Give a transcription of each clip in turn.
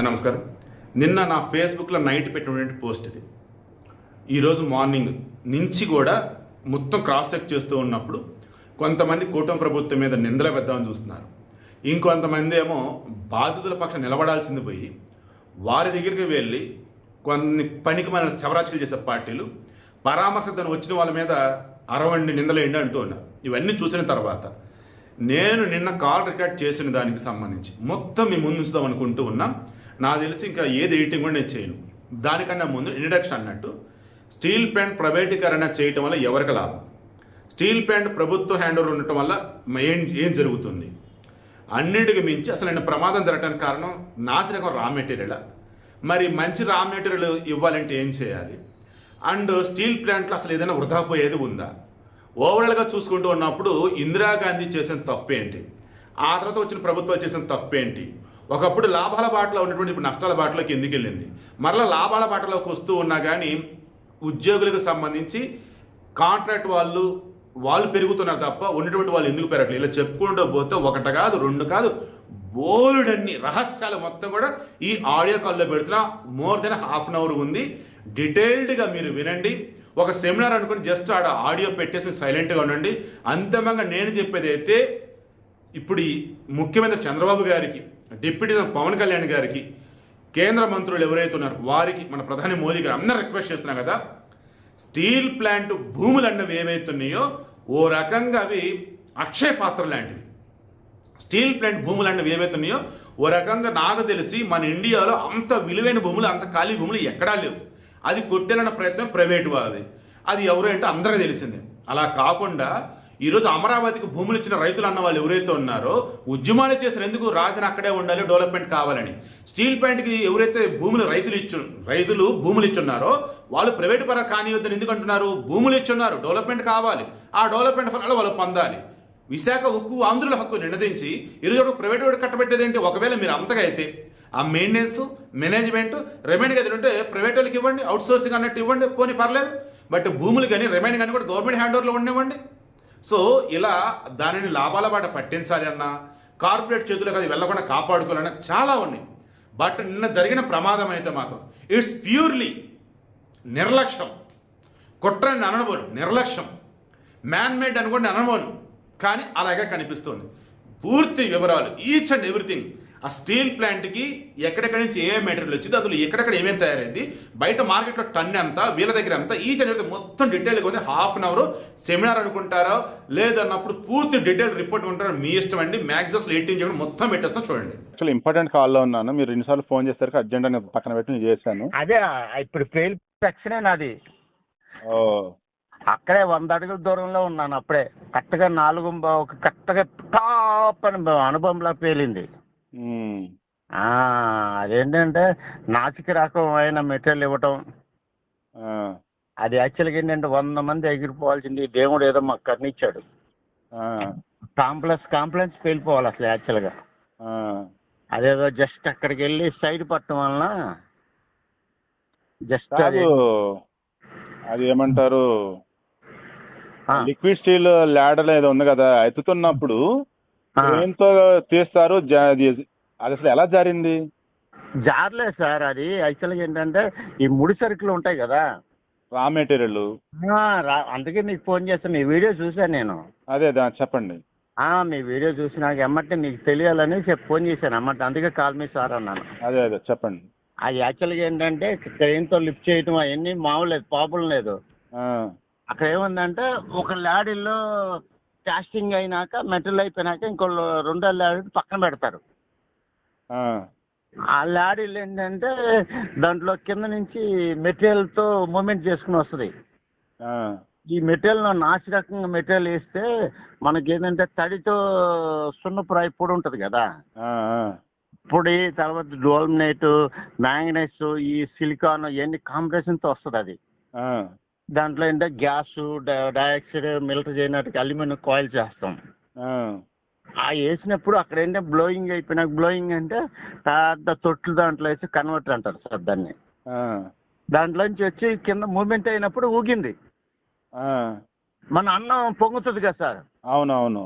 నమస్కారం. నిన్న నా ఫేస్బుక్లో నైట్ పెట్టినటువంటి పోస్ట్ ఇది. ఈరోజు మార్నింగ్ నుంచి కూడా మొత్తం క్రాస్ చెక్ చేస్తూ ఉన్నప్పుడు కొంతమంది కూటమి ప్రభుత్వం మీద నిందలు వేద్దామని చూస్తున్నారు. ఇంకొంతమంది ఏమో బాధితుల పక్షం నిలబడాల్సింది పోయి వారి దగ్గరికి వెళ్ళి కొన్ని పనికి మన చవరాచలు చేసే పార్టీలు పరామర్శిద్దాన్ని వచ్చిన వాళ్ళ మీద అరవండి నిందలేండి అంటూ ఉన్నారు. ఇవన్నీ చూసిన తర్వాత నేను నిన్న కాల్ రికార్డ్ చేసిన దానికి సంబంధించి మొత్తం మీ ముందు ఉంచుదాం అనుకుంటూ ఉన్నా. నాకు తెలిసి ఇంకా ఏది ఎడిటింగ్ కూడా నేను చేయను. దానికన్నా ముందు ఇంట్రడక్షన్ అన్నట్టు స్టీల్ ప్లాంట్ ప్రైవేటీకరణ చేయటం వల్ల ఎవరికి లాభం, స్టీల్ ప్లాంట్ ప్రభుత్వ హ్యాండ్ ఓవర్ ఉండటం వల్ల ఏం జరుగుతుంది, అన్నింటికి మించి అసలు నేను ప్రమాదం జరగడానికి కారణం నాసిరకం రా మెటీరియల్, మరి మంచి రా మెటీరియల్ ఇవ్వాలంటే ఏం చేయాలి, అండ్ స్టీల్ ప్లాంట్లో అసలు ఏదైనా వృధా పోయేది ఉందా, ఓవరాల్గా చూసుకుంటూ ఉన్నప్పుడు ఇందిరాగాంధీ చేసిన తప్పేంటి, ఆ తర్వాత వచ్చిన ప్రభుత్వాలు చేసిన తప్పేంటి, ఒకప్పుడు లాభాల బాటలో ఉన్నటువంటి ఇప్పుడు నష్టాల బాటలోకి ఎందుకు వెళ్ళింది, మరలా లాభాల బాటలోకి వస్తూ ఉన్నా కానీ ఉద్యోగులకు సంబంధించి కాంట్రాక్ట్ వాళ్ళు పెరుగుతున్నారు తప్ప ఉన్నటువంటి వాళ్ళు ఎందుకు పెరగట్లేదు, ఇలా చెప్పుకుంటూ పోతే ఒకటి కాదు రెండు కాదు బోలుడన్ని రహస్యాలు మొత్తం కూడా ఈ ఆడియో కాల్లో పెడుతున్నా. More than half an hour ఉంది. డీటెయిల్డ్గా మీరు వినండి. ఒక సెమినార్ అనుకుని జస్ట్ ఆడ ఆడియో పెట్టేసి సైలెంట్గా ఉండండి. అంతిమంగా నేను చెప్పేది అయితే ఇప్పుడు ఈ ముఖ్యమంత్రి చంద్రబాబు గారికి, డిప్యూటీ పవన్ కళ్యాణ్ గారికి, కేంద్ర మంత్రులు ఎవరైతే ఉన్నారో వారికి, మన ప్రధాని మోదీ గారు అందరూ రిక్వెస్ట్ చేస్తున్నాం కదా, స్టీల్ ప్లాంట్ భూములు అన్నవి ఏవైతున్నాయో ఓ రకంగా అవి అక్షయ పాత్ర లాంటివి. స్టీల్ ప్లాంట్ భూములు అన్నవి ఏవైతున్నాయో ఓ రకంగా నాకు తెలిసి మన ఇండియాలో అంత విలువైన భూములు, అంత ఖాళీ భూములు ఎక్కడా లేవు. అది కొట్టేలన్న ప్రయత్నం ప్రైవేటు వాళ్ళది. అది ఎవరు అంటే అందరికీ తెలిసిందే. అలా కాకుండా ఈరోజు అమరావతికి భూములు ఇచ్చిన రైతులు అన్న వాళ్ళు ఎవరైతే ఉన్నారో ఉద్యమాలు చేస్తారు, ఎందుకు రాజధాని అక్కడే ఉండాలి, డెవలప్మెంట్ కావాలని. స్టీల్ ప్లాంట్కి ఎవరైతే రైతులు భూములు ఇచ్చున్నారో వాళ్ళు ప్రైవేటు పరంగా కానివద్దని ఎందుకు అంటున్నారు, భూములు ఇచ్చున్నారు, డెవలప్మెంట్ కావాలి, ఆ డెవలప్మెంట్ ఫలాలు వాళ్ళు పొందాలి. విశాఖ ఉక్కు ఆంధ్రుల హక్కు నినదించి ఈరోజు ప్రైవేట్ వాడు కట్టబెట్టేది ఏంటి? ఒకవేళ మీరు అంతగా అయితే ఆ మెయింటెనెన్స్, మేనేజ్మెంట్, రెవెన్యూ గది ఉంటే ప్రైవేట్ వాళ్ళకి ఇవ్వండి, అవుట్ సోర్సింగ్ అన్నట్టు ఇవ్వండి, పోనీ పర్లేదు. బట్ భూములు కానీ రెవెన్యూ కానీ కూడా గవర్నమెంట్ హ్యాండ్ ఓవర్లో ఉండనివ్వండి. సో ఇలా దానిని లాభాల బాట పట్టించాలి అన్నా, కార్పొరేట్ చేతులకు అది వెళ్లకుండా కాపాడుకోవాలన్నా చాలా ఉన్నాయి. బట్ నిన్న జరిగిన ప్రమాదం అయితే మాత్రం ఇట్స్ ప్యూర్లీ నిర్లక్ష్యం. కుట్రని అనబోను, నిర్లక్ష్యం, మ్యాన్ మేడ్ అని కూడా అనబోను, కానీ అలాగే కనిపిస్తుంది. పూర్తి వివరాలు, ఈచ్ అండ్ ఎవ్రీథింగ్, ఆ స్టీల్ ప్లాంట్కి ఎక్కడెక్కడి నుంచి ఏ మెటీరియల్ వచ్చింది, అందులో ఎక్కడెక్కడ ఏమేమి తయారైంది, బయట మార్కెట్లో టన్ ఎంత, వీళ్ళ దగ్గర ఎంత, ఈచ్ అండ్ ఎవ్రీథింగ్ మొత్తం డీటెయిల్గా ఉంది. హాఫ్ అన్ అవర్ సెమినార్ అనుకుంటారో లేదన్నప్పుడు పూర్తి డీటెయిల్ రిపోర్ట్ ఉంటారో మీ ఇష్టం అండి. మ్యాక్సిమం 18 చెప్పి మొత్తం పెట్టేస్తాం చూడండి. యాక్చువల్ ఇంపార్టెంట్ కాల్లో ఉన్నాను, మీరు రెండుసార్లు ఫోన్ చేస్తారు, అర్జెంట్ అని పక్కన పెట్టి నేను చేశాను. అదే ఇప్పుడు ఫెయిల్ సెక్షనే నాది. అక్కడే 100 అడుగుల దూరంలో ఉన్నాను. అప్పుడే కరెక్ట్గా కరెక్ట్గా టాప్ అని అనుభవంలా పేలింది. అదేంటంటే నాసిక రకమైన మెటీరియల్ ఇవ్వటం. అది యాక్చువల్గా ఏంటంటే 100 మంది ఎగిరిపోవాల్సింది, దేవుడు ఏదో మాకు కర్ణించాడు. కాంప్లెక్స్ పేలిపోవాలి అసలు యాక్చువల్గా. అదేదో జస్ట్ అక్కడికి వెళ్ళి సైడ్ పట్టడం వలన జస్ట్ అది ఏమంటారు, లిక్విడ్ స్టీల్ ల్యాడర్ ఏదో ఉంది కదా, ఎత్తుతున్నప్పుడు ఏంతో తీస్తారు, అది అసలు ఎలా జారింది? జారలేదు సార్. అది యాక్చువల్గా ఏంటంటే ఈ ముడి సరుకులు ఉంటాయి కదా, రా మెటీరియల్. అందుకే మీకు ఫోన్ చేస్తాను. మీ వీడియో చూసాను నేను. అదే చెప్పండి. మీ వీడియో చూసి నాకు ఎమ్మటే మీకు తెలియాలని ఫోన్ చేశాను అన్నమాట. అందుకే కాల్ మీ సార్ అన్నాను. అదే చెప్పండి. అది యాక్చువల్గా ఏంటంటే ట్రైన్తో లిఫ్ట్ చేయటం అవన్నీ మామూలు లేదు, ప్రాబ్లం లేదు. అక్కడ ఏముందంటే ఒక ల్యాడీల్లో కాస్టింగ్ అయినాక మెటీరియల్ అయిపోయినాక ఇంకో 2 ల్యాడీ పక్కన పెడతారు. ఆ ల్యాడీలు ఏంటంటే దాంట్లో కింద నుంచి మెటీరియల్తో మూమెంట్ చేసుకుని వస్తుంది. ఈ మెటీరియల్ నాసిరకంగా మెటీరియల్ వేస్తే మనకి ఏంటంటే తడితో సున్నపురాయి పొడి ఉంటుంది కదా, పొడి, తర్వాత డోల్మినేట్, మ్యాంగనైస్, ఈ సిలికాన్ ఇవన్నీ కాంబినేషన్తో వస్తుంది. అది దాంట్లో ఏంటంటే గ్యాస్, డయాక్సైడ్, మిల్టర్ చేయడానికి అల్యూమినియం కాయిల్ చేస్తాం. వేసినప్పుడు అక్కడ ఏంటంటే బ్లోయింగ్ అయిపోయినాక, బ్లోయింగ్ అంటే పెద్ద తొట్లు దాంట్లో వేసి కన్వర్టర్ అంటారు సార్ దాన్ని. దాంట్లోంచి వచ్చి కింద మూమెంట్ అయినప్పుడు ఊగింది. మన అన్నం పొంగుతుంది కదా సార్. అవునవును.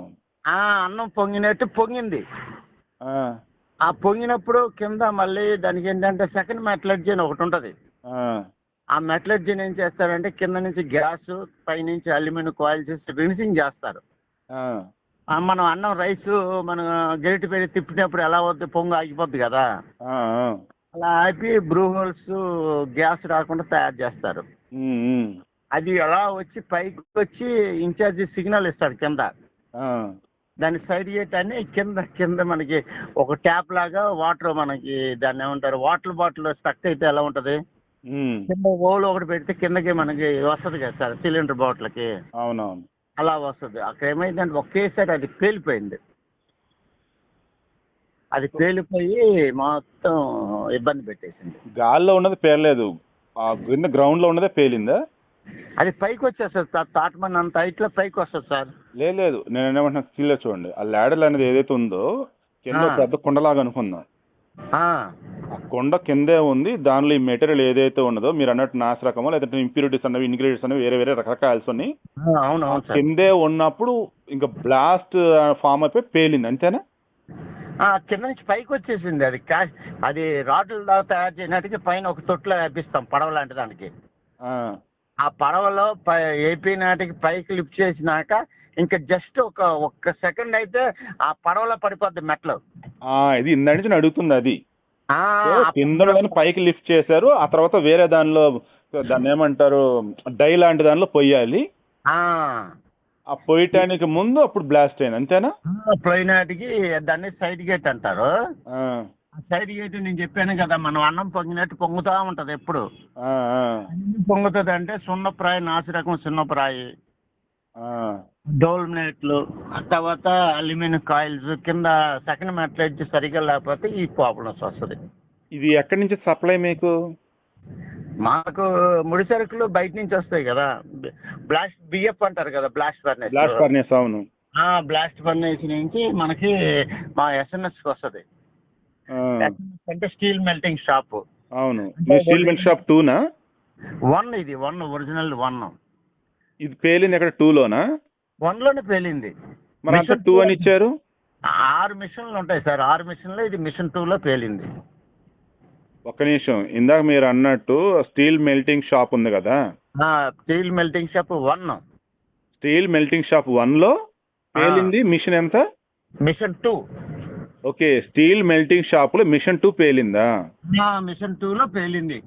అన్నం పొంగినట్టు పొంగింది. ఆ పొంగినప్పుడు కింద మళ్ళీ దానికి ఏంటంటే సెకండ్ మెటలర్జీ అని ఒకటి ఉంటుంది. ఆ మెటలర్జీని ఏం చేస్తారంటే కింద నుంచి గ్యాస్ పైనుంచి అల్యూమినియం కాయిల్స్ చేసి రిన్సింగ్ చేస్తారు. మనం అన్నం రైస్ మనం గరిటె పెట్టి తిప్పినప్పుడు ఎలా అవుతుంది, పొంగు ఆగిపోద్ది కదా, అలా ఆపి బ్రూ హోల్స్ గ్యాస్ రాకుండా తయారు చేస్తారు. అది అలా వచ్చి పైకి వచ్చి ఇన్ఛార్జి సిగ్నల్ ఇస్తాడు కింద. దాన్ని సైడ్ చేయటాన్ని కింద కింద మనకి ఒక ట్యాప్ లాగా వాటర్, మనకి దాన్ని ఏమంటారు, వాటర్ బాటిల్ స్టక్ అయితే ఎలా ఉంటుంది, కింద ఓలు ఒకటి పెడితే కిందకి మనకి వస్తుంది కదా సార్ సిలిండర్ బాటిల్కి. అవునవును. అలా వస్తుంది. అక్కడ ఏమైందంటే ఒకేసారి అది పేలిపోయింది. అది పేలిపోయి మొత్తం ఇబ్బంది పెట్టేసింది. గాల్లో ఉన్నది పేర్లేదు, కింద గ్రౌండ్ లో ఉన్నదే పేలిందా? అది పైకి వచ్చేస్తుంది సార్, తాటమని అంత హైట్ లో పైకి వస్తుంది సార్. లేదు, నేను ఏమంటున్నా స్కిల్ చూడండి, ఆ ల్యాడర్ అనేది ఏదైతే ఉందో కింద పెద్ద కొండలాగా అనుకుందాం. ఆ కొండ కిందే ఉంది, దానిలో ఈ మెటీరియల్ ఏదైతే ఉన్నదో మీరు అన్నట్టు నాశరకమో లేదంటే ఇంప్యూరిటీస్ అనేవి ఇంగ్రీడియంట్స్ అనేవి వేరే వేరే రకరకాల్స్ ఉన్నాయి. అవునవును సార్. కిందే ఉన్నప్పుడు ఇంకా బ్లాస్ట్ ఫామ్ అయిపోయి పేలింది, అంతేనా? కింద నుంచి పైకి వచ్చేసింది. అది అది రాడ్ల దాకా తయారు చేయడానికి పైన ఒక తొట్లో వేపిస్తాం పడవ లాంటి దానికి. ఆ పడవలో ఏపీ నాటికి పైకి లిఫ్ట్ చేసినాక ఇంకా జస్ట్ ఒక్క సెకండ్ అయితే ఆ పడవలో పడిపోద్ది మెట్లు. ఇది ఇందా నుంచి అడుగుతుంది. అది కింద పైకి లిఫ్ట్ చేశారు, ఆ తర్వాత వేరే దానిలో దాన్ని ఏమంటారు డై లాంటి దానిలో పొయ్యాలి. ఆ పొయ్యటానికి ముందు అప్పుడు బ్లాస్ట్ అయింది, అంతేనా? పొయ్యినాటికి దాన్ని సైడ్ గేట్ అంటారు. సైడ్ గేట్ నేను చెప్పాను కదా, మనం అన్నం పొంగినట్టు పొంగుతా ఉంటది ఎప్పుడు. పొంగుతుంది అంటే సున్నప్రాయి, నాసిరకం సున్నప్రాయి, డోల్మెట్లు, తర్వాత అల్యూమినియం కాయిల్స్, కింద సెకండ్ మెటలర్జీ సరిగ్గా లేకపోతే ఈ ప్రాబ్లమ్స్ వస్తుంది. ఇది ఎక్కడి నుంచి సప్లై మీకు? మాకు ముడి సరుకులు బయట నుంచి వస్తాయి కదా, బ్లాస్ట్ బిఎఫ్ అంటారు కదా, బ్లాస్ట్ ఫర్నేస్. అవును. బ్లాస్ట్ ఫర్నేస్ నుంచి మనకి మా ఎస్ఎంఎస్ వస్తుంది. అంటే స్టీల్ మెల్టింగ్ షాప్. అవును. స్టీల్ మెల్టింగ్ షాప్ 2నా? 1. ఇది 1 ఒరిజినల్ 1. ఇది పేలింది ఎక్కడ 2లోనా? 1లోనే పేలింది. మరి అంతా 2 అని ఇచ్చారు. 6 మిషన్లు ఉంటాయి సార్, 6 మిషన్లో ఇది మిషన్ 2లో పేలింది. ఒక్క నిమిషం, ఇందాక మీరు అన్నట్టు స్టీల్ మెల్టింగ్ షాప్ ఉంది కదా, steel melting shop 1. Steel melting shop 1లో పేలింది. మిషన్ ఎంత? Machine 2. Okay, steel melting shop లో మిషన్ 2 పేలిందా? మిషన్ 2లో పేలింది.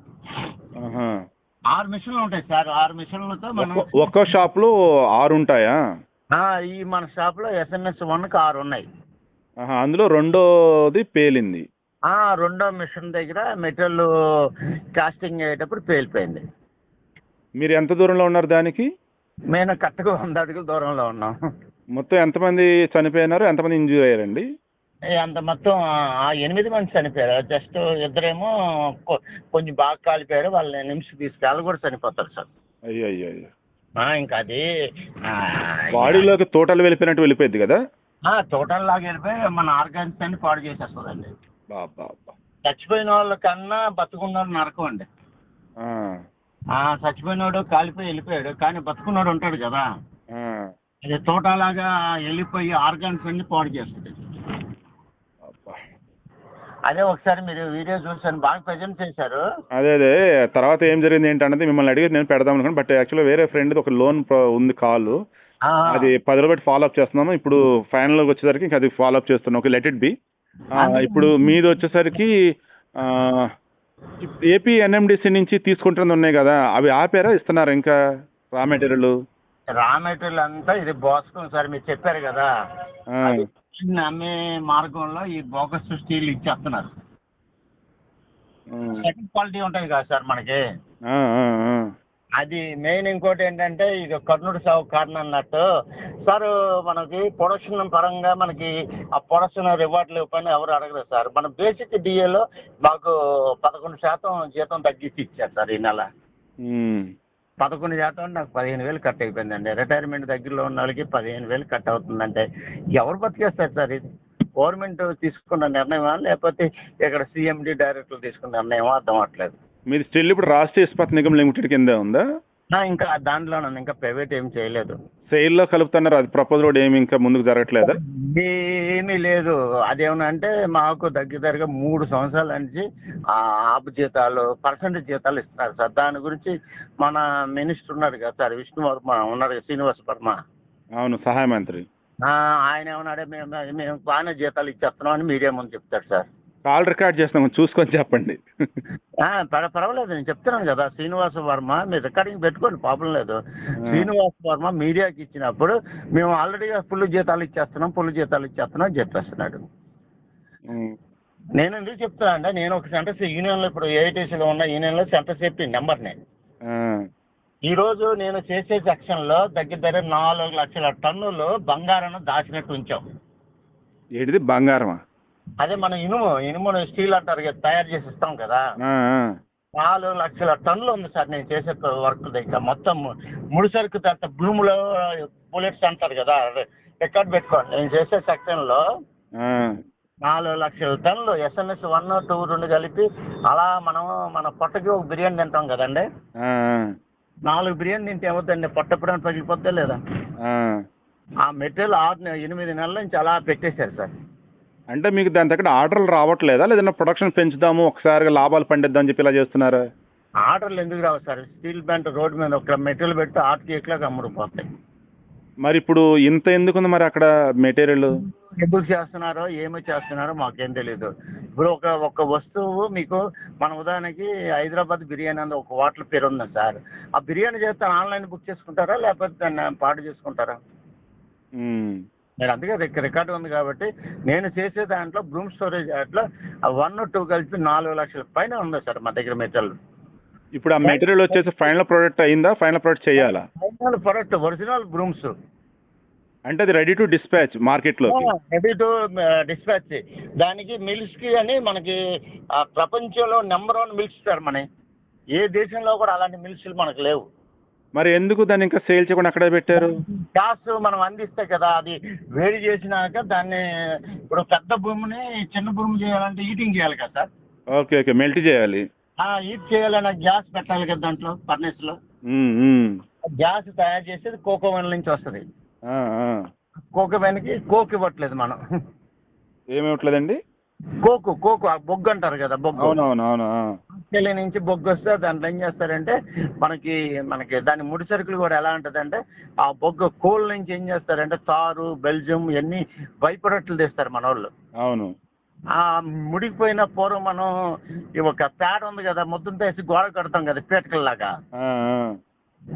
6 మిషన్లు ఉంటాయి సార్, 6 మిషన్లతో మనం ఒక్కో షాప్ లో 6 ఉంటాయా? ఈ మన షాప్ లో ఎస్ఎంఎస్ 1కి 6 ఉన్నాయి. అందులో రెండోది పేలింది. రెండో మిషన్ దగ్గర మెటీరియల్ కాస్టింగ్ అయ్యేటప్పుడు పేలిపోయింది. మీరు ఎంత దూరంలో ఉన్నారు దానికి? మేము కరెక్ట్గా 100 అడుగుల దూరంలో ఉన్నాం. మొత్తం ఎంతమంది చనిపోయినారు, ఎంతమంది ఇంజూర్ అయ్యారండి? అంత మొత్తం 8 మంది చనిపోయారు. జస్ట్ 2 కొంచెం బాగా కాలిపోయారు, వాళ్ళని నిమిషం తీసుకెళ్ళి కూడా చనిపోతారు సార్. అయ్యో. ఇంకా అది బాడీలోకి టోటల్ వెళ్ళిపోయినట్టు వెళ్ళిపోయింది కదా? టోటల్ లాగా వెళ్ళిపోయి మన ఆర్గాన్స్ అన్ని పాడు చేసేస్తుందండి. చచ్చిపోయిన వాళ్ళ కన్నా బతుకున్న వాళ్ళు నరకం అండి. చచ్చిపోయినోడు కాలిపోయి వెళ్ళిపోయాడు, కానీ బతుకున్నాడు ఉంటాడు కదా, అది తోటలాగా వెళ్ళిపోయి ఆర్గాన్స్ అన్ని పాడు చేస్తుంది. అదే ఒకసారి మీరు వీడియో చూసాను, బాగా ప్రజెంట్ చేశారు. అదే తర్వాత ఏం జరిగింది ఏంటన్నది మిమ్మల్ని అడిగి నేను పెడదాం అనుకున్నాను. బట్ యాక్చువల్గా వేరే ఫ్రెండ్ ఒక లోన్ ఉంది కాల్, అది 10 రోజులు ఫాలో అప్ చేస్తున్నాము. ఇప్పుడు ఫైనల్ వచ్చేసరికి ఇంకా అది ఫాలో అప్ చేస్తున్నాం. Okay, let it be. ఇప్పుడు మీది వచ్చేసరికి ఏపీ ఎన్ఎండిసి నుంచి తీసుకుంటుంది ఉన్నాయి కదా, అవి ఆపారా, ఇస్తున్నారా ఇంకా రా మెటీరియల్ అంతా? ఇది బోస్కం సార్, మీరు చెప్పారు కదా, అమ్మే మార్గంలో ఈ బోగస్ స్టీల్ ఇచ్చేస్తున్నారు. సెకండ్ క్వాలిటీ ఉంటాయి కదా సార్ మనకి, అది మెయిన్. ఇంకోటి ఏంటంటే ఇది కర్నూలు సాగు కారణం అన్నట్టు సార్, మనకి ప్రొడక్షన్ పరంగా మనకి ఆ ప్రొడక్షన్ రివార్డులు ఇవ్వని ఎవరు అడగరు సార్. మన బేసిక్ డిఏలో మాకు 11% జీతం తగ్గించి ఇచ్చారు సార్ ఈ నెల. 11% నాకు 15,000 కట్ అయిపోయిందండి. రిటైర్మెంట్ దగ్గరలో ఉన్న వాళ్ళకి 15,000 కట్ అవుతుందంటే ఎవరు బతికేస్తారు సార్? ఇది గవర్నమెంట్ తీసుకున్న నిర్ణయమా లేకపోతే ఇక్కడ సిఎండి డైరెక్టర్లు తీసుకున్న నిర్ణయమా అర్థం అవ్వట్లేదు. మీరు స్టిల్ ఇప్పుడు రాష్ట్రీయ ఇస్పాత్ నిగమ్ లిమిటెడ్ కింద ఉందా? ఇంకా దాంట్లోనే ఇంకా ప్రైవేట్ ఏం చేయలేదు. సెయిల్లో కలుపుతున్నారు, అది ప్రపోజ్ కూడా ఏమి ఇంకా ముందుకు జరగట్లేదా? ఏమీ లేదు. అదేమన్నా అంటే మాకు దగ్గరగా 3 సంవత్సరాల నుంచి ఆపు జీతాలు, పర్సెంటేజ్ జీతాలు ఇస్తున్నారు సార్. దాని గురించి మన మినిస్టర్ ఉన్నారు కదా సార్, విష్ణు వర్మ ఉన్నారు కదా, శ్రీనివాస్ వర్మ. అవును, సహాయ మంత్రి. ఆయన ఏమన్నాడే, మేము బాగానే జీతాలు ఇచ్చేస్తున్నాం అని మీడియా ముందు చెప్తాడు సార్. కాల్ రికార్డ్ చేస్తాం, చూసుకొని చెప్పండి. పర్వాలేదు, నేను చెప్తున్నాను కదా. శ్రీనివాస వర్మ మీరు రికార్డింగ్ పెట్టుకోండి, ప్రాబ్లం లేదు. శ్రీనివాస వర్మ మీడియాకి ఇచ్చినప్పుడు మేము ఆల్రెడీగా ఫుల్ జీతాలు ఇచ్చేస్తున్నాం అని చెప్పేస్తున్నాడు. నేను ఎందుకు చెప్తున్నా అంటే, నేను ఒక సెంటర్ యూనియన్లో, ఇప్పుడు ఏఐటీసీలో ఉన్న యూనియన్లో సెంటర్ చెప్పి నెంబర్ని ఈ రోజు నేను చేసే సెక్షన్లో దగ్గర 4 లక్షల టన్నులు బంగారం దాచినట్టు ఉంచాం. ఏంటిది బంగారమా? అదే మన ఇనుమును స్టీల్ అంటారు కదా, తయారు చేసి ఇస్తాం కదా. 4 లక్షల టన్నులు ఉంది సార్ నేను చేసే వర్క్ దగ్గర. మొత్తం ముడిసరుకు తర్వాత భూమిలో బుల్లెట్స్ అంటారు కదా, రికార్డ్ పెట్టుకోండి. నేను చేసే సెక్షన్లో 4 లక్షల టన్నులు ఎస్ఎన్ఎస్ 1, 2, 2 కలిపి అలా మనం మన పొట్టకి ఒక బిర్యానీ తింటాం కదండి. 4 బిర్యానీ తింటే ఏమవుతుందండి, పొట్ట ఎప్పుడైనా పగిలిపోద్దా లేదా? ఆ మెటీరియల్ 8 నెలల నుంచి అలా పెట్టేశారు సార్. అంటే మీకు దాని దగ్గర ఆర్డర్లు రావట్లేదా, లేదన్నా ప్రొడక్షన్ పెంచుదాము ఒకసారిగా లాభాలు పండిద్దాం చెప్పి ఇలా చేస్తున్నారా? ఆర్డర్లు ఎందుకు రావు సార్? స్టీల్ ప్లాంట్ రోడ్డు మీద ఒక మెటీరియల్ పెట్టి ఆర్టీఏక్లాగా అమ్ముడుపోతాయి. మరి ఇప్పుడు ఇంత ఎందుకుంది మరి అక్కడ మెటీరియల్? ఎందుకు చేస్తున్నారో ఏమి చేస్తున్నారో మాకేం తెలీదు. ఇప్పుడు ఒక వస్తువు మీకు, మన ఉదాహరణకి హైదరాబాద్ బిర్యానీ అనేది ఒక హోటల్ పేరు ఉంది సార్. ఆ బిర్యానీ చేస్తే ఆన్లైన్ బుక్ చేసుకుంటారా, లేకపోతే దాన్ని పాడు చేసుకుంటారా? నేను అందుకే రికార్డు ఉంది కాబట్టి నేను చేసే దాంట్లో బ్రూమ్ స్టోరేజ్ దాంట్లో 1, 2 కలిపి 4 లక్షల పైన ఉంది సార్ మా దగ్గర మెటీరియల్. ఇప్పుడు ఆ మెటీరియల్ వచ్చేసి ఫైనల్ ప్రోడక్ట్ అయిందా? ఫైనల్ ప్రోడక్ట్ చేయాలా? ఫైనల్ ప్రోడక్ట్ ఒరిజినల్ బ్రూమ్స్ అంటే అది రెడీ టు డిస్పాచ్ మార్కెట్లో? Ready to dispatch. దానికి మిల్స్కి అని మనకి ప్రపంచంలో నెంబర్ 1 మిల్స్ సార్. మన ఏ దేశంలో కూడా అలాంటి మిల్స్లు మనకు లేవు. మరి ఎందుకు దాన్ని ఇంకా సేల్ చేయకుండా అక్కడే పెట్టారు? గ్యాస్ మనం అందిస్తే కదా, అది వేడి చేసినాక దాన్ని ఇప్పుడు పెద్ద భూమిని చిన్న భూమి చేయాలంటే హీటింగ్ చేయాలి కదా సార్. ఓకే, మెల్ట్ చేయాలి. హీట్ చేయాలన్నా గ్యాస్ పెట్టాలి కదా దాంట్లో, ఫర్నేస్లో. గ్యాస్ తయారు చేసేది కోకోవెన్ నుంచి వస్తుంది. కోకోవెన్కి కోక్ ఇవ్వట్లేదు మనం. ఏమివ్వట్లేదండి? కోకు బొగ్గు అంటారు కదా, బొగ్గు. అవునవును. ఆస్ట్రేలియా నుంచి బొగ్గు వస్తే దాంట్లో ఏం చేస్తారంటే మనకి దాని ముడి సరుకులు కూడా ఎలా ఉంటుందంటే, ఆ బొగ్గు కోల్ నుంచి ఏం చేస్తారంటే తారు, బెల్జియం ఇవన్నీ బైప్రొడక్ట్లు తెస్తారు మన వాళ్ళు. అవును. ఆ ముడికిపోయిన పూర్వం మనం ఒక పేడ ఉంది కదా, ముద్దంతా వేసి గోడ కడతాం కదా పీటకల్లాగా.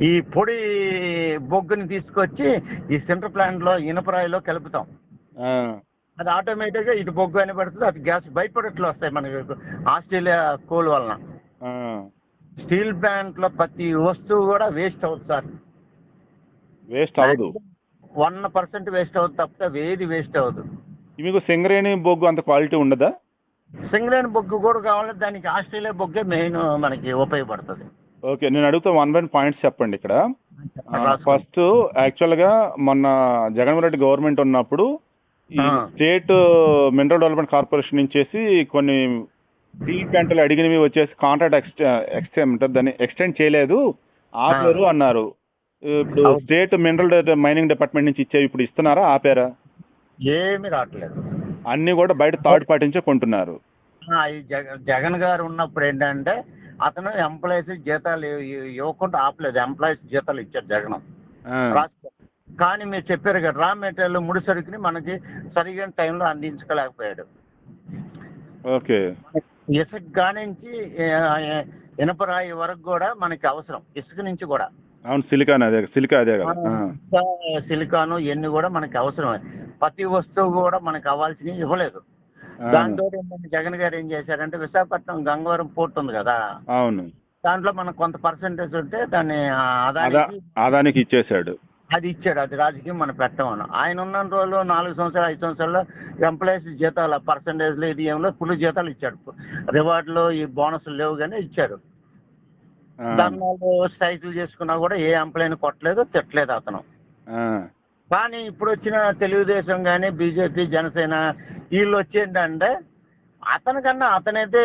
ఈ పొడి బొగ్గుని తీసుకొచ్చి ఈ సెంటర్ ప్లాంట్లో ఇనపరాయిలో కలుపుతాం. అది ఆటోమేటిక్గా ఇటు బొగ్గు అని పడుతుంది, అటు గ్యాస్ బై ప్రొడక్ట్లు వస్తాయి మనకి ఆస్ట్రేలియా కోల్ వలన. స్టీల్ ప్లాంట్లో ప్రతి వస్తువు కూడా వేస్ట్ అవుతుంది సార్. వేస్ట్ అవ్వదు, 1% వేస్ట్ అవుతుంది తప్పితే ఏది వేస్ట్ అవ్వదు. మీకు సింగరేణి బొగ్గు అంత క్వాలిటీ ఉండదా? సింగరేణి బొగ్గు కూడా కావాలంటే దానికి ఆస్ట్రేలియా బొగ్గే మెయిన్ మనకి ఉపయోగపడుతుంది. ఓకే, నేను అడుగుతా 1 by 1 పాయింట్స్ చెప్పండి ఇక్కడ. ఫస్ట్ యాక్చువల్గా మొన్న జగన్మోహన్ రెడ్డి గవర్నమెంట్ ఉన్నప్పుడు ఈ స్టేట్ మినరల్ డెవలప్మెంట్ కార్పొరేషన్ నుంచేసి కొన్ని స్టీల్ ప్లాంట్లు అడిగినవి వచ్చేసి కాంట్రాక్ట్ దాన్ని ఎక్స్టెండ్ చేయలేదు, ఆపారు అన్నారు. ఇప్పుడు స్టేట్ మినరల్ మైనింగ్ డిపార్ట్మెంట్ నుంచి ఇచ్చేవి ఇప్పుడు ఇస్తున్నారా, ఆపారా? ఏమి రావట్లేదు, అన్ని కూడా బయట థర్డ్ పార్టీ నుంచే కొంటున్నారు. జగన్ గారు ఉన్నప్పుడు ఏంటంటే అతను ఎంప్లాయీస్ జీతాలు ఇవ్వకుండా ఆపలేదు, ఎంప్లాయీస్ జీతాలు ఇచ్చారు జగన్. కానీ మీరు చెప్పారు కదా, రా మెటీరియల్ ముడి సరుకుని మనకి సరిగ్గా టైంలో అందించుకోలేకపోయాడు. ఓకే, ఇసుక కానించి ఇనపరాయి వరకు కూడా మనకి అవసరం, ఇసుక నుంచి కూడా. అవును, సిలికా అదే కదా, సిలికాను ఇవన్నీ కూడా మనకి అవసరమే. ప్రతి వస్తువు కూడా మనకు అవ్వాల్సినవి ఇవ్వలేదు. దాంతో జగన్ గారు ఏం చేశారంటే, విశాఖపట్నం గంగవరం పోర్ట్ ఉంది కదా, అవును, దాంట్లో మనకు కొంత పర్సెంటేజ్ ఉంటే దాన్ని ఆదానికి ఇచ్చేసాడు. అది ఇచ్చాడు, అది రాజకీయం మనం పెట్టమను. ఆయన ఉన్న రోజులు 4 సంవత్సరాలు 5 సంవత్సరాల్లో ఎంప్లాయీస్ జీతాలు పర్సెంటేజ్లు ఇది ఏమో ఫుల్ జీతాలు ఇచ్చాడు. రివార్డులు ఈ బోనస్లు లేవు కానీ ఇచ్చాడు. ధర్నాలు స్ట్రైకులు చేసుకున్నా కూడా ఏ ఎంప్లాయీని కొట్టలేదు, తిట్టలేదు అతను. కానీ ఇప్పుడు వచ్చిన తెలుగుదేశం కానీ బీజేపీ, జనసేన వీళ్ళు వచ్చేంటంటే అతనికన్నా అతనైతే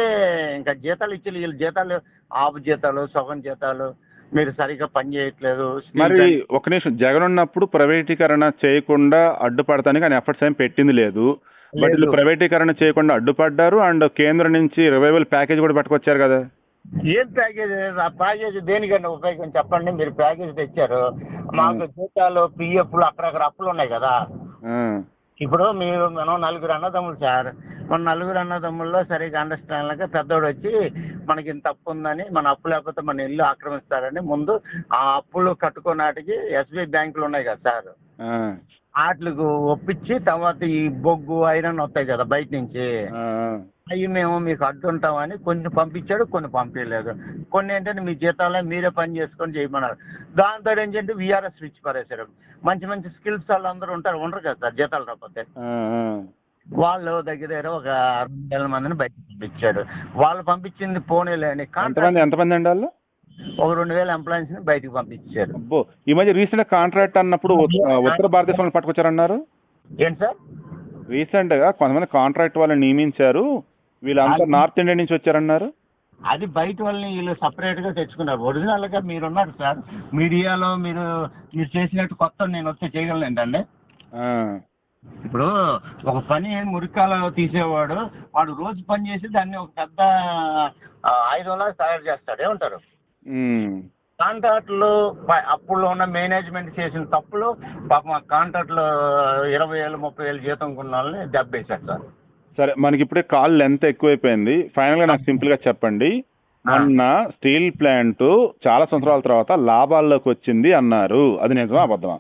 ఇంకా జీతాలు ఇచ్చి, వీళ్ళు జీతాలు ఆపు జీతాలు, సగం జీతాలు, మీరు సరిగ్గా పని చేయట్లేదు. మరి ఒక నిమిషం, జగన్ ఉన్నప్పుడు ప్రైవేటీకరణ చేయకుండా అడ్డుపడటానికి ఆయన ఎఫర్ట్స్ ఏం పెట్టింది లేదు. బట్ వీళ్ళు ప్రైవేటీకరణ చేయకుండా అడ్డుపడ్డారు. అండ్ కేంద్రం నుంచి రివైవల్ ప్యాకేజ్ కూడా పట్టుకొచ్చారు కదా. ఏం ప్యాకేజ్? ఆ ప్యాకేజ్ దేనికంటే ఉపయోగం చెప్పండి. మీరు ప్యాకేజ్ తెచ్చారు, మాకు జీతాలు, పిఎఫ్లు, అక్కడక్కడ అప్పులు ఉన్నాయి కదా. ఇప్పుడు మనం 4 అన్నదమ్ములు సార్. మన 4 అన్నదమ్ముల్లో సరిగ్గా అండర్స్టాండ్ లేక పెద్దోడు వచ్చి మనకి ఇంత అప్పు ఉందని, మన అప్పు లేకపోతే మన ఇల్లు ఆక్రమిస్తారని ముందు ఆ అప్పులు కట్టుకున్నాటికి ఎస్బీఐ బ్యాంకులు ఉన్నాయి కదా సార్, వాటికి ఒప్పించి తర్వాత ఈ బొగ్గు ఐరన్ వస్తాయి కదా బయట నుంచి, అవి మేము మీకు అడ్డుంటామని కొన్ని పంపించాడు, కొన్ని పంపించలేదు. కొన్ని ఏంటంటే మీ జీతాలే మీరే పని చేసుకొని చేయమన్నారు. దాంతో ఏంటంటే విఆర్ఎస్ స్విచ్ పడేశారు. మంచి మంచి స్కిల్స్ వాళ్ళు అందరూ ఉండరు కదా సార్ జీతాలు రాకపోతే. వాళ్ళు దగ్గర ఒక 2,000 మందిని బయటకు పంపించాడు. వాళ్ళు పంపించింది పోనీలేని ఎంతమంది అండి వాళ్ళు? ఒక 2,000 ఎంప్లాయీస్ ని బయటకు పంపించారు. ఈ మధ్య రీసెంట్ కాంట్రాక్ట్ అన్నప్పుడు ఉత్తర భారతదేశంలో పట్టుకొచ్చారన్నారు. ఏంటి సార్? రీసెంట్ గా కొంతమంది కాంట్రాక్ట్ వాళ్ళని నియమించారు, వీళ్ళంతా నార్త్ ఇండియా నుంచి వచ్చారన్నారు. అది బయట వాళ్ళని వీళ్ళు సపరేట్ గా తెచ్చుకున్నారు. ఒరిజినల్ గా మీరున్నారు సార్ మీడియాలో, మీరు చేసినట్టు కొత్త నేను వస్తే చేయగలను ఏంటండి. ఇప్పుడు ఒక పని మురికాలలో తీసేవాడు, వాడు రోజు పని చేసి దాన్ని ఒక పెద్ద ఆయుధంలా తయారు చేస్తాడు. ఏమంటారు? కాంట్రాక్టులు అప్పుడు ఉన్న మేనేజ్మెంట్ చేసిన తప్పులు పాపం కాంట్రాక్టులు 20,000 30,000 జీతం కొన్న వాళ్ళని దెబ్బేశారు సార్. సరే, మనకి ఇప్పుడే కాల్ లెంత్ ఎక్కువైపోయింది. ఫైనల్ గా నాకు సింపుల్ గా చెప్పండి. మొన్న స్టీల్ ప్లాంట్ చాలా సంవత్సరాల తర్వాత లాభాల్లోకి వచ్చింది అన్నారు, అది నిజమా అబద్ధమా?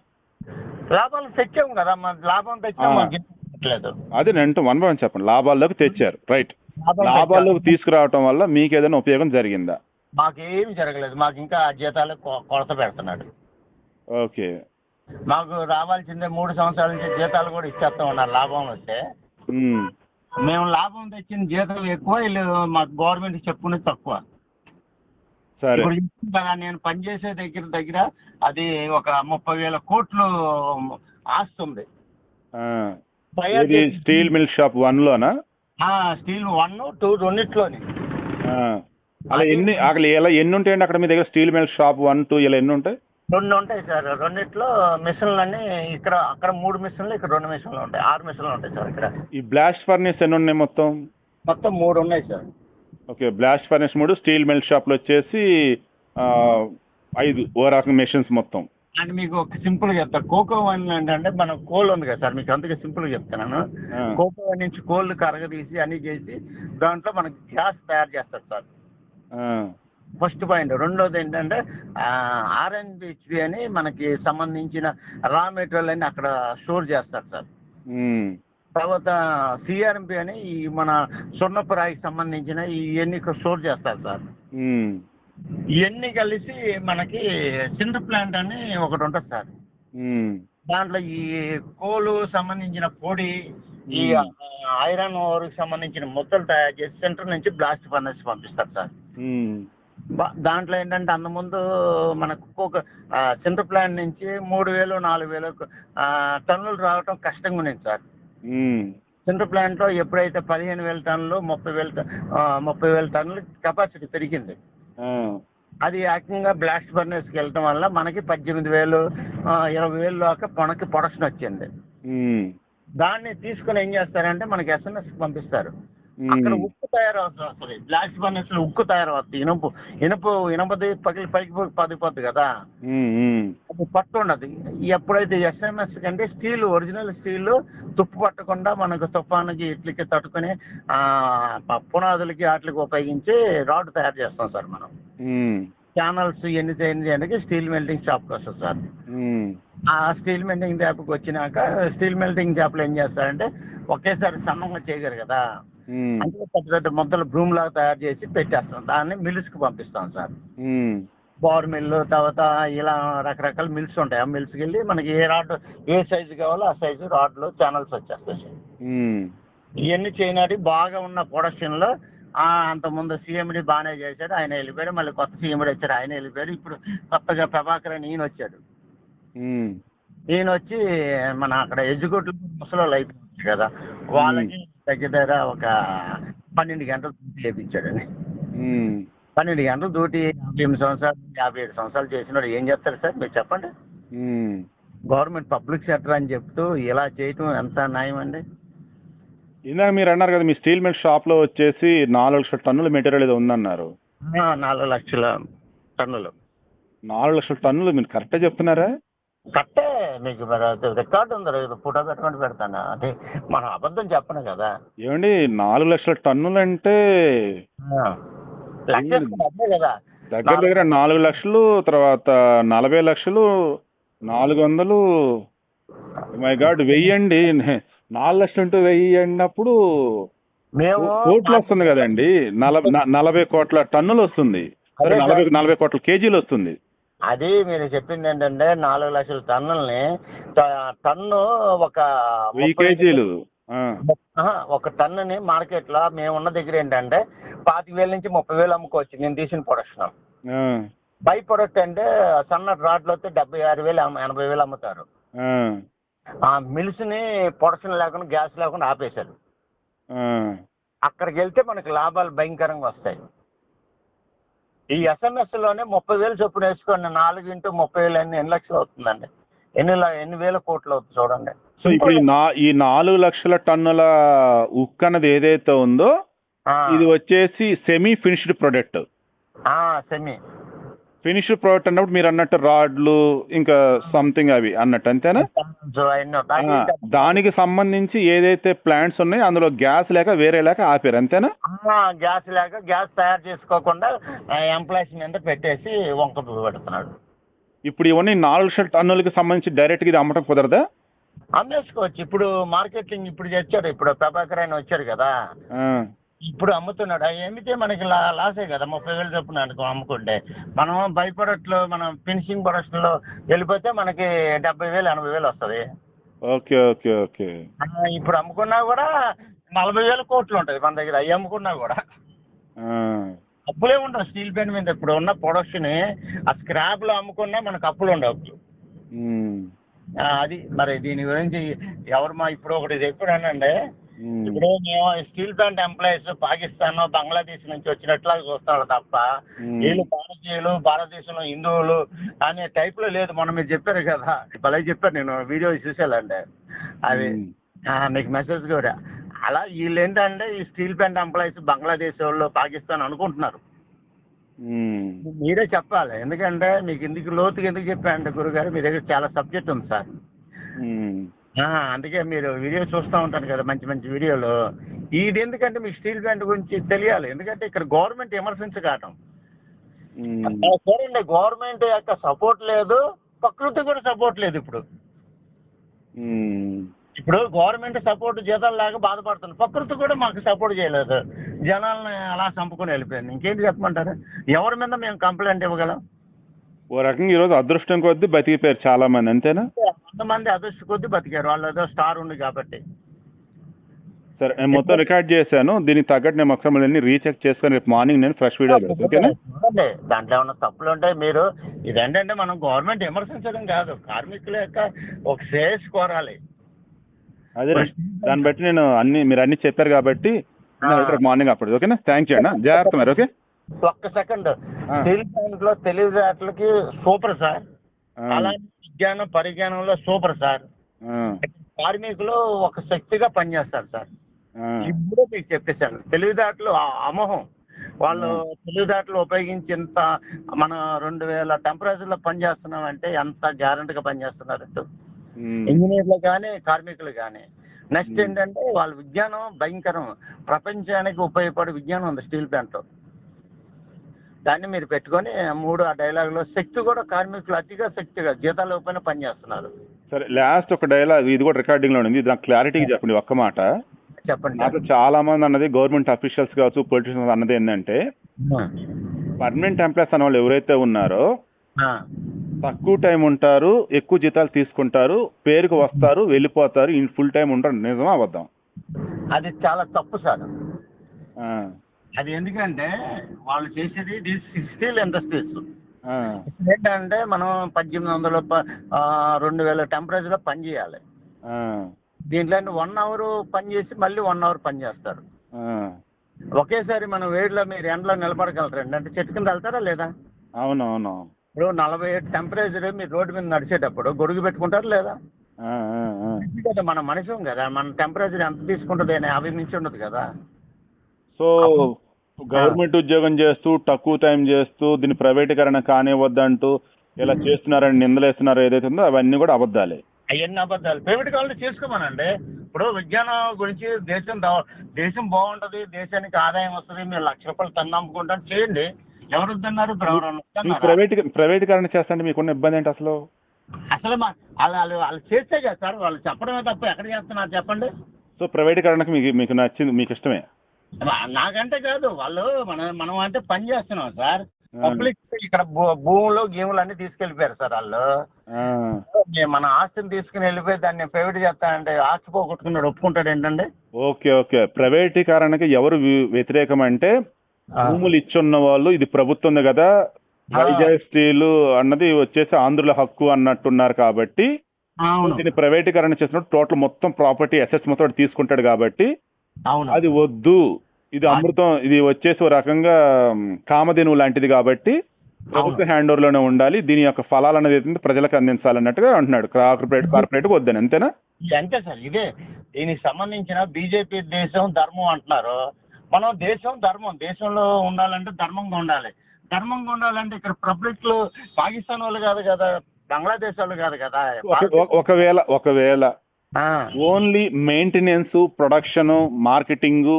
లాభాలు తెచ్చాము కదా, లాభం తెచ్చాము. అది నేను 1 by 1 చెప్పండి. లాభాల్లోకి తెచ్చారు, రైట్. లాభాల్లోకి తీసుకురావటం వల్ల మీకు ఏదైనా ఉపయోగం జరిగిందా? మాకేమి జరగలేదు. మాకు ఇంకా జీతాలు కొరత పెడుతున్నాడు. ఓకే. మాకు రావాల్సిందే 3 సంవత్సరాల నుంచి జీతాలు కూడా ఇచ్చేస్తా ఉన్నారు లాభం వస్తే. మేము లాభం తెచ్చిన జీతాలు ఎక్కువ, వీళ్ళు మాకు గవర్నమెంట్ చెప్పుకునేది తక్కువ. సరే, నేను పనిచేసే దగ్గర అది ఒక 30,000 కోట్లు ఆస్తుంది. స్టీల్ మిల్ షాప్ 1 లోనా? స్టీల్ 1, 2 రెండిట్లోని. అలా ఎన్ని ఉంటాయండి అక్కడ మీ దగ్గర? స్టీల్ మిల్ షాప్ 1, 2 ఇలా ఎన్ని ఉంటాయి? 2 ఉంటాయి సార్. రెండిట్లో మిషన్లు అన్ని అక్కడ 3 మిషన్లు, ఇక్కడ 2 మిషన్లు ఉంటాయి. 6 మిషన్లు ఉంటాయి సార్ ఇక్కడ. ఈ బ్లాస్ట్ ఫర్నేస్ ఎన్ని ఉన్నాయి మొత్తం? 3 ఉన్నాయి sir. Okay, blast furnace 3, steel mill షాప్లో వచ్చేసి 5 ఓ రకం మెషిన్స్ మొత్తం. అండ్ మీకు ఒక సింపుల్గా చెప్తా. కోకో వన్ అంటే మన కోల్ ఉంది కదా సార్, మీకు అందుకే సింపుల్గా చెప్తున్నాను. కోకో వన్ నుంచి కోళ్ళు కరగదీసి అన్ని చేసి దాంట్లో మనకి గ్యాస్ తయారు చేస్తారు సార్, ఫస్ట్ పాయింట్. రెండోది ఏంటంటే RNBHP అని మనకి సంబంధించిన రా మెటీరియల్ అని అక్కడ స్టోర్ చేస్తారు సార్. తర్వాత CRMP అని ఈ మన సున్నపు రాయికి సంబంధించిన ఇవన్నీ స్టోర్ చేస్తారు సార్. ఇవన్నీ కలిసి మనకి సింటర్ ప్లాంట్ అని ఒకటి ఉంటుంది సార్. దాంట్లో ఈ కోలు సంబంధించిన పొడి, ఈ ఐరన్ ఓర్కి సంబంధించిన ముద్దలు తయారు చేసి సెంటర్ నుంచి బ్లాస్ట్ ఫర్నెస్ పంపిస్తారు సార్. దాంట్లో ఏంటంటే అంతకుముందు మనకు ఒక సింటర్ ప్లాంట్ నుంచి 3,000 4,000 టన్నులు రావటం కష్టంగా ఉండేది సార్. సింటర్ ప్లాంట్లో ఎప్పుడైతే 15,000 టన్నులు 30,000 టన్నులు కెపాసిటీ పెరిగింది, అది ఏకంగా బ్లాస్ట్ ఫర్నెస్కి వెళ్ళటం వల్ల మనకి 18,000 20,000 దాకా మనకి ప్రొడక్షన్ వచ్చింది. దాన్ని తీసుకుని ఏం చేస్తారంటే మనకి SMS పంపిస్తారు. అక్కడ ఉక్కు తయారవుతుంది వస్తుంది. బ్లాస్ట్ ఫర్నెస్ లో ఉక్కు తయారవుతుంది. ఇనుపది పైకి పదిపోద్ది కదా, అది పట్టు ఉండదు. ఎప్పుడైతే SMS కంటే స్టీల్, ఒరిజినల్ స్టీల్ తుప్పు పట్టకుండా మనకు తుఫానుకి ఇట్లకి తట్టుకుని పునాదులకి వాటికి ఉపయోగించి రాడ్ తయారు చేస్తాం సార్ మనం. ఛానల్స్ ఎన్ని చేయడానికి స్టీల్ మెల్టింగ్ షాప్కి వస్తుంది సార్. ఆ స్టీల్ మెల్టింగ్ షాప్కి వచ్చినాక స్టీల్ మెల్టింగ్ షాప్లో ఏం చేస్తారంటే ఒకేసారి సన్నంగా చేయగలరు కదా, అంటే పెద్ద పెద్ద ముద్దలు బ్రూమ్ లాగా తయారు చేసి పెట్టేస్తాం. దాన్ని మిల్స్కి పంపిస్తాం సార్. బార్ మిల్లు, తర్వాత ఇలా రకరకాల మిల్స్ ఉంటాయి. ఆ మిల్స్కి వెళ్ళి మనకి ఏ సైజు కావాలో ఆ సైజు రాడ్లు ఛానల్స్ వచ్చేస్తాయి సార్. ఇవన్నీ చేయనాటి బాగా ఉన్న ప్రొడక్షన్లో అంతకుముందు CMD బాగానే చేశాడు, ఆయన వెళ్ళిపోయాడు. మళ్ళీ కొత్త CMD వచ్చాడు, ఆయన వెళ్ళిపోయాడు. ఇప్పుడు కొత్తగా ప్రభాకర్ అని ఈయన వచ్చాడు. ఈయన వచ్చి మన అక్కడ ఎగ్జిక్యూటివ్ ముసలోళ్ళు అయిపోయింది కదా, వాళ్ళకి దగ్గర ఒక 12 గంటలు చేయించాడని. 12 గంటలు డ్యూటీ 58 సంవత్సరాలు 57 సంవత్సరాలు చేసినాడు ఏం చేస్తారు సార్ మీరు చెప్పండి. గవర్నమెంట్ పబ్లిక్ సెక్టర్ అని చెప్తూ ఇలా చేయటం ఎంత న్యాయం అండి? ఇందాక మీరు అన్నారు కదా మీ స్టీల్ మిల్ షాప్లో వచ్చేసి 4 లక్షల టన్నుల మెటీరియల్ ఏదో ఉందన్నారు. 4 లక్షల టన్నులు. 4 లక్షల టన్నులు మీరు కరెక్టే చెప్తున్నారా? కట్టే మీకు మరి రికార్డు ఉంది, ఫోటో పెట్టుకొని పెడతాను. అంటే మనం అబద్ధం చెప్పను కదా. ఏమండి 4 లక్షల టన్నులు అంటే అదే కదా. దగ్గర దగ్గర 4 లక్షలు, తర్వాత 40 లక్షలు, 400, మై గాడ్ 1000 అండి. 4 లక్షలు ఇంటూ 1000 అన్నప్పుడు మేము కోట్లు వస్తుంది కదండి. 40 కోట్ల టన్నులు వస్తుంది, 40 కోట్ల కేజీలు వస్తుంది. అది మీరు చెప్పింది ఏంటంటే 4 లక్షల టన్నుల్ని టన్ను ఒక 1000 కేజీలు. ఒక టన్నుని మార్కెట్ లో మేము ఉన్న దగ్గర ఏంటంటే 25,000 నుంచి 30,000 అమ్ముకోవచ్చు నేను తీసిన ప్రొడక్షన్. బై ప్రొడక్ట్ అంటే సన్న రాడ్లు వస్తే 76,000 80,000 అమ్ముతారు. ఆ మిల్స్ ని ప్రొడక్షన్ లేకుండా గ్యాస్ లేకుండా ఆపేశారు. అక్కడికి వెళ్తే మనకి లాభాలు భయంకరంగా వస్తాయి. ఈ ఎస్ఎంఎస్ లోనే 30,000 చొప్పున వేసుకోండి, 4 ఇంటూ 30,000 ఎన్ని లక్షలు అవుతుందండి? ఎన్ని వేల కోట్లు అవుతుంది చూడండి. సో ఇప్పుడు ఈ 4 లక్షల టన్నుల ఉక్కు అన్నది ఏదైతే ఉందో ఇది వచ్చేసి semi finished product. Semi finished product అన్నప్పుడు మీరు అన్నట్టు రాడ్లు ఇంకా సంథింగ్ అవి అన్నట్టు అంతేనా? దానికి సంబంధించి ఏదైతే ప్లాంట్స్ ఉన్నాయో అందులో గ్యాస్ లేక వేరే లేక ఆపారు అంతేనా? గ్యాస్ లేక గ్యాస్ తయారు చేసుకోకుండా ఎంప్లాయీస్ మీద పెట్టేసి వంక పెడుతున్నాడు. ఇప్పుడు ఇవన్నీ 4 లక్షల టన్నులకి సంబంధించి డైరెక్ట్ గా ఇది అమ్మటం కుదరదా? అమ్మేసుకోవచ్చు. ఇప్పుడు మార్కెటింగ్ ఇప్పుడు తెచ్చాడు, ఇప్పుడు ప్రభాకర్ ఆయన వచ్చాడు కదా, ఇప్పుడు అమ్ముతున్నాడు. అవి అమ్మితే మనకి లాసే కదా. 30,000 చొప్పున అమ్ముకుంటే మనం బై ప్రొడక్ట్లో మనం ఫినిషింగ్ ప్రొడక్ట్లో వెళ్ళిపోతే మనకి 70,000 80,000 వస్తుంది. Okay okay okay. ఇప్పుడు అమ్ముకున్నా కూడా 40,000 కోట్లు ఉంటుంది మన దగ్గర. అవి అమ్ముకున్నా కూడా అప్పులే ఉండవు స్టీల్ ప్లాంట్ మీద. ఇప్పుడు ఉన్న ప్రొడక్షన్ ఆ స్క్రాప్ లో అమ్ముకున్నా మనకు అప్పులు ఉండవు. అది మరి దీని గురించి ఇప్పుడు ఒకటి చెప్పానండి. ఇప్పుడు మేము steel plant employees Pakistan Bangladesh నుంచి వచ్చినట్లా చూస్తాడు తప్ప వీళ్ళు భారతీయులు భారతదేశంలో హిందువులు అనే టైప్ లో లేదు. మొన్న మీరు చెప్పారు కదా, భలే చెప్పారు, నేను వీడియో చూసేయాలండి అది మీకు మెసేజ్ కూడా. అలా వీళ్ళు ఏంటంటే ఈ స్టీల్ ప్లాంట్ ఎంప్లాయీస్ బంగ్లాదేశ్ వాళ్ళు పాకిస్తాన్ అనుకుంటున్నారు. మీరే చెప్పాలి, ఎందుకంటే మీకు ఇందుకు లోతుగా ఎందుకు చెప్పానంటే గురుగారు మీ దగ్గర చాలా సబ్జెక్ట్ ఉంది సార్. అందుకే మీరు వీడియో చూస్తూ ఉంటాను కదా, మంచి మంచి వీడియోలు. ఇది ఎందుకంటే మీకు స్టీల్ ప్లాంట్ గురించి తెలియాలి, ఎందుకంటే ఇక్కడ గవర్నమెంట్ విమర్శించకాటం. చూడండి, గవర్నమెంట్ యొక్క సపోర్ట్ లేదు, ప్రకృతి కూడా సపోర్ట్ లేదు. ఇప్పుడు గవర్నమెంట్ సపోర్ట్ జీతాలు లేక బాధపడుతుంది, ప్రకృతి కూడా మాకు సపోర్ట్ చేయలేదు, జనాలను అలా చంపుకొని వెళ్ళిపోయింది. ఇంకేంటి చెప్పమంటారు? ఎవరి మీద మేము కంప్లైంట్ ఇవ్వగలం? ఓ రకంగా ఈరోజు అదృష్టం కొద్దీ బతికిపోయారు చాలా మంది, అంతేనా? కొంతమంది అదృష్టం కొద్దీ బతికారు, వాళ్ళు ఏదో స్టార్ ఉంది కాబట్టి. సరే, నేను మొత్తం రికార్డ్ చేశాను, దీనికి తగ్గట్టు నేను ఒకసారి మళ్ళీ రీచెక్ చేసుకొని రేపు మార్నింగ్ నేను ఫ్రెష్ వీడియో పెడతాను. ఓకేనా? దాంట్లో ఏమన్నా తప్పులు ఉంటాయి. మీరు ఇదేంటంటే మనం గవర్నమెంట్ విమర్శించడం కాదు, కార్మికుల యొక్క ఒక శ్రేయస్ కోరాలి. అదే దాన్ని బట్టి నేను మీరు అన్ని చెప్పారు కాబట్టి మార్నింగ్ అప్పుడు. ఓకేనా? థ్యాంక్ యూ అన్న, జాగ్రత్త మరి. ఓకే, ఒక్క సెకండ్. స్టీల్ ప్లాంట్ లో తెలివితేటలకి సూపర్ సార్, అలాగే విజ్ఞానం పరిజ్ఞానంలో సూపర్ సార్. కార్మికులు ఒక శక్తిగా పనిచేస్తారు సార్. ఇప్పుడు మీకు చెప్పేశాను, తెలివితేటలు అమోహం. వాళ్ళు తెలివితేటలు ఉపయోగించి ఎంత మన 2000 టెంపరేచర్లో పనిచేస్తున్నామంటే ఎంత గ్యారెంటీగా పనిచేస్తున్నారు ఇంజనీర్లు కానీ కార్మికులు కానీ. నెక్స్ట్ ఏంటంటే వాళ్ళ విజ్ఞానం భయంకరం, ప్రపంచానికి ఉపయోగపడే విజ్ఞానం ఉంది స్టీల్ ప్లాంట్లో. దాన్ని మీరు పెట్టుకొని ఆ డైలాగులో శక్తి కూడా కార్మికులు అతిగా శక్తిగా జీతాలు పైన పనిచేస్తున్నారు. సరే, లాస్ట్ ఒక డైలాగ్ ఇది కూడా రికార్డింగ్ లో ఉంది, దాని క్లారిటీగా చెప్పండి ఒక్క మాట. చెప్పండి. నాకు చాలా మంది అన్నది గవర్నమెంట్ అఫీషియల్స్ కావచ్చు, పొలిటీషియన్స్ అన్నది ఏంటంటే పర్మనెంట్ ఎంప్లాయీస్ అన్న వాళ్ళు ఎవరైతే ఉన్నారో తక్కువ టైం ఉంటారు, ఎక్కువ జీతాలు తీసుకుంటారు, పేరుకు వస్తారు వెళ్ళిపోతారు, ఫుల్ టైం ఉంటారు. నిజమా అబద్ధం? అది చాలా తప్పు సార్. అది ఎందుకంటే వాళ్ళు చేసేది స్టీల్ ఇండస్ట్రీస్. ఏంటంటే మనం 1800 2000 టెంపరేచర్లో పని చేయాలి. దీంట్లో 1 అవర్ పని చేసి మళ్ళీ 1 అవర్ పని చేస్తారు. ఒకేసారి మనం వేడిలో మీరు ఎండలో నిలబడగలరండి, అంటే చెట్టు కింద వెళ్తారా లేదా? అవునవును. ఇప్పుడు 47 టెంపరేచర్ మీరు రోడ్డు మీద నడిచేటప్పుడు గొడుగు పెట్టుకుంటారా లేదా? ఆ, ఆ, ఆ. కదా, మన మనిషం కదా, మన టెంపరేచర్ ఎంత తీసుకుంటుంది అని 50 మించి ఉండదు కదా. సో గవర్నమెంట్ ఉద్యోగం చేస్తూ తక్కువ టైం చేస్తూ దీన్ని ప్రైవేటీకరణ కానివ్వద్దంటూ ఇలా చేస్తున్నారని నిందలేస్తున్నారు ఏదైతే ఉందో అవన్నీ కూడా అబద్ధాలే. అవన్నీ అబద్ధాలు. ప్రైవేట్ కావాలంటే చేసుకోమనండి. ఇప్పుడు విజ్ఞానం గురించి దేశం బాగుంటుంది, దేశానికి ఆదాయం వస్తుంది, మీరు ₹1,00,000 టన్ను అమ్ముకుంటారు, చేయండి. ఎవరు వద్దన్నారు? ప్రైవేటీకరణ చేస్తాంటే మీకున్న ఇబ్బంది ఏంటి అసలు? అసలు వాళ్ళు చేస్తే కదా సార్, వాళ్ళు చెప్పడమే తప్ప ఎక్కడ చేస్తున్నారు చెప్పండి. సో ప్రైవేటీకరణకు మీకు నచ్చింది, మీకు ఇష్టమే? నాకంటే కాదు, వాళ్ళు మనం అంటే పని చేస్తున్నాం సార్. పబ్లిక్ ఇక్కడ భూములు గేములు అన్ని తీసుకెళ్ళిపోయారు సార్ వాళ్ళు. మన ఆస్తిని తీసుకుని వెళ్ళిపోయి దాన్ని ప్రైవేట్ చేస్తానంటే ఆస్తి పోగొట్టుకున్నాడు ఒప్పుకుంటాడు ఏంటండి? Okay okay. ప్రైవేటీకరణకి ఎవరు వ్యతిరేకం అంటే భూములు ఇచ్చున్న వాళ్ళు, ఇది ప్రభుత్వం కదా, వైజాగ్ స్టీల్ అన్నది వచ్చేసి ఆంధ్రుల హక్కు అన్నట్టున్నారు కాబట్టి దీన్ని ప్రైవేటీకరణ చేసినప్పుడు టోటల్ మొత్తం ప్రాపర్టీ అసెట్స్ మొత్తం తీసుకుంటాడు కాబట్టి అది వద్దు, ఇది అమృతం, ఇది వచ్చేసి ఒక రకంగా కామధేనువు లాంటిది కాబట్టి ప్రభుత్వ హ్యాండ్ ఓవర్ లోనే ఉండాలి, దీని యొక్క ఫలాలు అనేది ప్రజలకు అందించాలన్నట్టుగా అంటున్నాడు. కార్పొరేట్ వద్దని, అంతేనా? అంతే సార్. ఇదే దీనికి సంబంధించిన బీజేపీ దేశం ధర్మం అంటున్నారు. మనం దేశం ధర్మం, దేశంలో ఉండాలంటే ధర్మంగా ఉండాలి. ధర్మంగా ఉండాలంటే ఇక్కడ పబ్లిక్ లో పాకిస్తాన్ వాళ్ళు కాదు కదా, బంగ్లాదేశ్ వాళ్ళు కాదు కదా. ఒకవేళ only maintenance, production, marketing,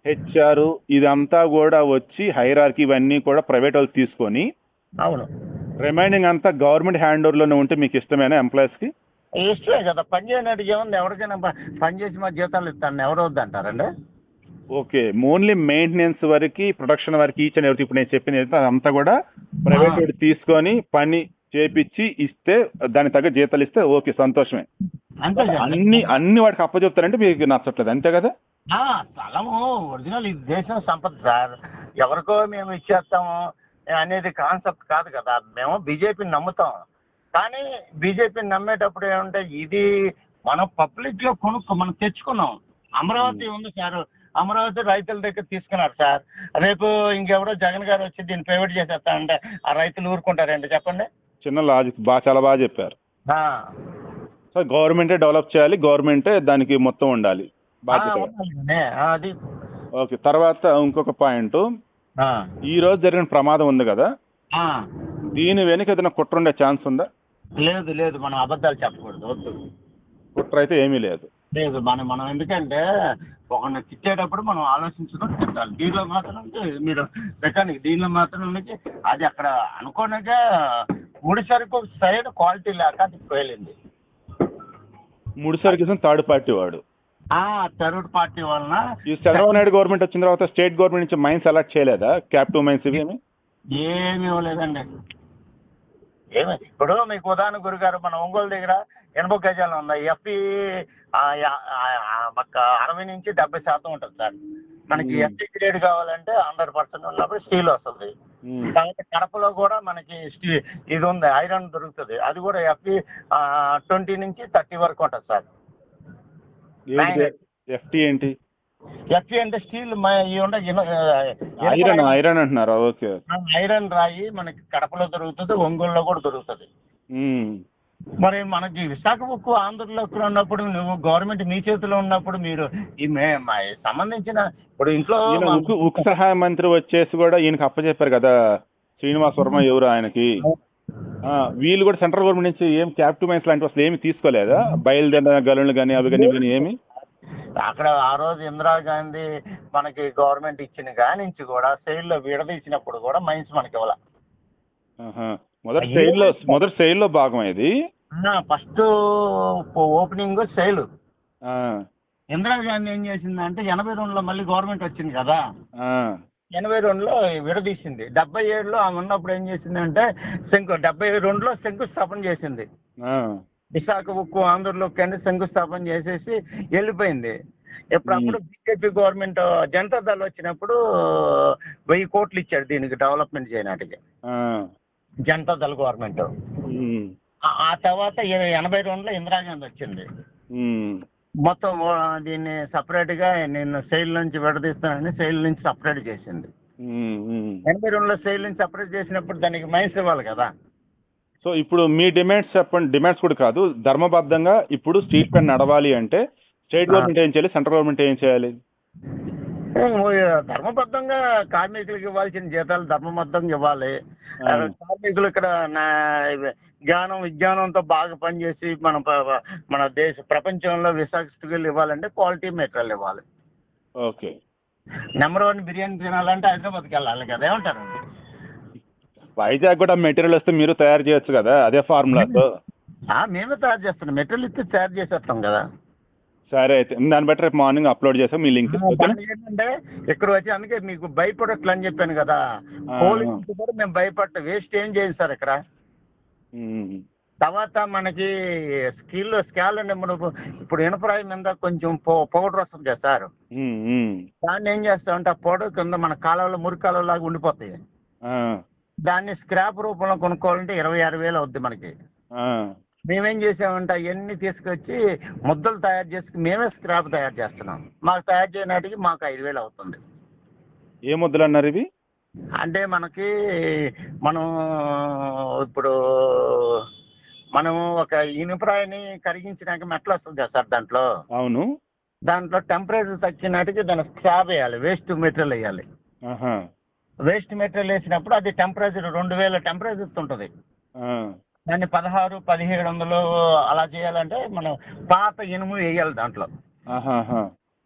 HR ఇదంతా కూడా వచ్చి హైరార్కీ ఇవన్నీ కూడా ప్రైవేట్ వాళ్ళు తీసుకొని రిమైనింగ్ అంతా గవర్నమెంట్ హ్యాండ్ ఓవర్ లోనే ఉంటే మీకు ఇష్టమేనా? ఎంప్లాయీస్ కి ఇష్టమే కదా. పని చేయనట్టు ఏముంది, ఎవరికైనా పని చేసి మా జీతాలు ఇస్తాను ఎవరు వద్దంటారండి? ఓకే. ఓన్లీ మెయింటెనెన్స్ వరకు, ప్రొడక్షన్ వరకు ఈచ్ అండ్ ఎవరికి ఇప్పుడు నేను చెప్పింది అదంతా కూడా ప్రైవేట్ వాడు తీసుకొని పని చేపించి ఇస్తే దానికి తగ్గ జీతాలు ఇస్తే ఓకే, సంతోషమే. అన్ని వాడికి అప్పచెప్తారంటే మీకు నచ్చట్లేదు, అంతే కదా? స్థలము ఒరిజినల్ ఇది దేశం సంపద సార్, ఎవరికో మేము ఇచ్చేస్తాము అనేది కాన్సెప్ట్ కాదు కదా. మేము బీజేపీని నమ్ముతాం, కానీ బీజేపీని నమ్మేటప్పుడు ఏమంటే ఇది మనం పబ్లిక్ లో మనం తెచ్చుకున్నాం. అమరావతి ఉంది సార్, అమరావతి రైతుల దగ్గర తీసుకున్నారు సార్. రేపు ఇంకెవరో జగన్ గారు వచ్చి దీన్ని ప్రైవేట్ చేసేస్తానంటే ఆ రైతులు ఊరుకుంటారండి చెప్పండి? చిన్న లాజిక్ చాలా బాగా చెప్పారు. సో గవర్నమెంటే డెవలప్ చేయాలి, గవర్నమెంటే దానికి మొత్తం ఉండాలి అది. ఓకే. తర్వాత ఇంకొక పాయింట్, ఈ రోజు జరిగిన ప్రమాదం ఉంది కదా, దీని వెనుక ఏదైనా కుట్ర ఉండే ఛాన్స్ ఉందా? లేదు, మనం అబద్ధాలు చెప్పకూడదు, వద్దు. కుట్ర అయితే ఏమీ లేదు. మనం ఎందుకంటే ఒకరిని తిట్టేటప్పుడు మనం ఆలోచించుకొని తిట్టాలి. దీనిలో మాత్రం మీరు మెకానిక్, దీనిలో మాత్రం అది అక్కడ అనుకోనగా ముడిసరికి ఒక సైడ్ క్వాలిటీ లేక అది పేలింది. ముడిసరికి థర్డ్ పార్టీ వాడు, థర్డ్ పార్టీ వలన. ఈ చంద్రబాబు నాయుడు గవర్నమెంట్ వచ్చిన తర్వాత స్టేట్ గవర్నమెంట్ నుంచి మైన్స్ అలాట్ చేయలేదా? క్యాపిటల్ మైన్స్ ఏమి ఇవ్వలేదండి. ఇప్పుడు మీకు ఉదాహరణ గురుగారు, మన ఒంగోలు దగ్గర 80 గజాలు ఉన్నాయి. ఎఫ్ఈ 60 నుంచి 70% ఉంటుంది సార్. మనకి ఎఫ్ఈ గ్రేడ్ కావాలంటే 100% ఉన్నప్పుడు స్టీల్ వస్తుంది. తర్వాత కడపలో కూడా మనకి ఇది ఉంది, ఐరన్ దొరుకుతుంది. అది కూడా ఎఫ్ఈ 20 నుంచి 30 వరకు ఉంటుంది సార్. ఎఫ్టీ ఏంటి? ఎఫ్ఈ అంటే స్టీల్ ఐరన్ అంటున్నారు. ఓకే. ఐరన్ రాయి మనకి కడపలో దొరుకుతుంది, ఒంగోలులో కూడా దొరుకుతుంది. మరి మనకి విశాఖ ఉక్కు ఆంధ్రలో ఉన్నప్పుడు, నువ్వు గవర్నమెంట్ మీ చేతిలో ఉన్నప్పుడు మీరు ఈ సంబంధించిన ఇప్పుడు ఇంట్లో ఉక్కు సహాయ మంత్రి వచ్చేసి కూడా ఈయనకి అప్పచెప్పారు కదా, శ్రీనివాస్ వర్మ ఎవరు ఆయనకి. వీళ్ళు కూడా సెంట్రల్ గవర్నమెంట్ నుంచి ఏం క్యాపిటల్ మైన్స్ లాంటివి అసలు ఏమి తీసుకోలేదా? బయలుదేరిన గనులు కానీ అవి కానీ ఏమి అక్కడ ఆ రోజు ఇందిరాగాంధీ మనకి గవర్నమెంట్ ఇచ్చిన కానించి కూడా సెయిల్లో విడదీసినప్పుడు కూడా మైన్స్ మనకి ఇవ్వాల. మొదటి సెయిల్లో భాగం ఇది. First opening SAIL. ఇందిరాగాంధీ ఏం చేసిందంటే 82లో మళ్ళీ గవర్నమెంట్ వచ్చింది కదా, 82లో విడదీసింది. 77లో ఆమె ఉన్నప్పుడు ఏం చేసిందంటే 72లో శంకుస్థాపన చేసింది. విశాఖ ఉక్కు ఆంధ్రలో కింద శంకుస్థాపన చేసేసి వెళ్ళిపోయింది. ఎప్పుడప్పుడు బీజేపీ గవర్నమెంట్ జనతాదళ్ వచ్చినప్పుడు 1000 కోట్లు ఇచ్చాడు దీనికి డెవలప్మెంట్ చేయడానికి, జనతాదళ్ గవర్నమెంట్. ఆ తర్వాత 82లో ఇందిరాగాంధీ వచ్చింది. మొత్తం దీన్ని సపరేట్గా నేను సెయిల్ నుంచి విడదీస్తానని సెయిల్ నుంచి సపరేట్ చేసింది. 82లో సెయిల్ నుంచి సపరేట్ చేసినప్పుడు దానికి మైన్స్ ఇవ్వాలి కదా. సో ఇప్పుడు మీ డిమాండ్స్ చెప్పండి. డిమాండ్స్ కూడా కాదు, ధర్మబద్ధంగా ఇప్పుడు స్ట్రీట్ పైన నడవాలి అంటే స్టేట్ గవర్నమెంట్ ఏం చేయాలి, సెంట్రల్ గవర్నమెంట్ ఏం చేయాలి? ధర్మబద్ధంగా కార్మికులకు ఇవ్వాల్సిన జీతాలు ధర్మబద్ధంగా ఇవ్వాలి. కార్మికులు ఇక్కడ విజ్ఞానంతో బాగా పనిచేసి మన ప్రపంచంలో విశాఖలు ఇవ్వాలంటే క్వాలిటీ మెటీరియల్ ఇవ్వాలి. ఓకే. నెంబర్ 1 బిర్యానీ తినాలంటే హైదరాబాద్కి వెళ్ళాలి కదా, ఏమంటారండి? వైజాగ్ కూడా మెటీరియల్ వస్తే మీరు తయారు చేయొచ్చు కదా, అదే ఫార్ములాతో. మేమే తయారు చేస్తున్నాం, మెటీరియల్ ఇస్తే తయారు చేసేస్తాం కదా. సరే అయితే దాన్ని బట్టి రేపు మార్నింగ్ అప్లోడ్ చేస్తాం మీ లింక్. ఏంటంటే ఇక్కడ వచ్చి అందుకే మీకు బై ప్రొడక్ట్లు అని చెప్పాను కదా, పోలీసు కూడా మేము భయపడతాం. వేస్ట్ ఏం చేయం సార్ ఇక్కడ. తర్వాత మనకి స్కాల్ ఇప్పుడు ఇనపరాయి మీద కొంచెం పౌడర్ వస్తుంది కదా సార్, దాన్ని ఏం చేస్తామంటే ఆ పౌడర్ కింద మన కాలువలో మురికి కాలువలాగా ఉండిపోతాయి. దాన్ని స్క్రాప్ రూపంలో కొనుక్కోవాలంటే 26,000 అవుద్ది మనకి. మేమేం చేసామంటే అవన్నీ తీసుకొచ్చి ముద్దలు తయారు చేసుకుని మేమే స్క్రాప్ తయారు చేస్తున్నాం. మాకు తయారు చేయనాటికి మాకు 5,000 అవుతుంది. ఏ ముద్దలు అన్నారు ఇవి? అంటే మనకి ఇప్పుడు ఒక ఇనుపరాయిని కరిగించినాక మెట్లు వస్తుంది కదా సార్, దాంట్లో అవును, దాంట్లో టెంపరేచర్ తగ్గినాటికి దాన్ని స్క్రాప్ వేయాలి, వేస్ట్ మెటీరియల్ వేయాలి. వేస్ట్ మెటీరియల్ వేసినప్పుడు అది టెంపరేచర్ 2,000 టెంపరేచర్ ఉంటుంది. దాన్ని 1600, 1700 అలా చేయాలంటే మనం పాత ఇనుము వేయాలి దాంట్లో.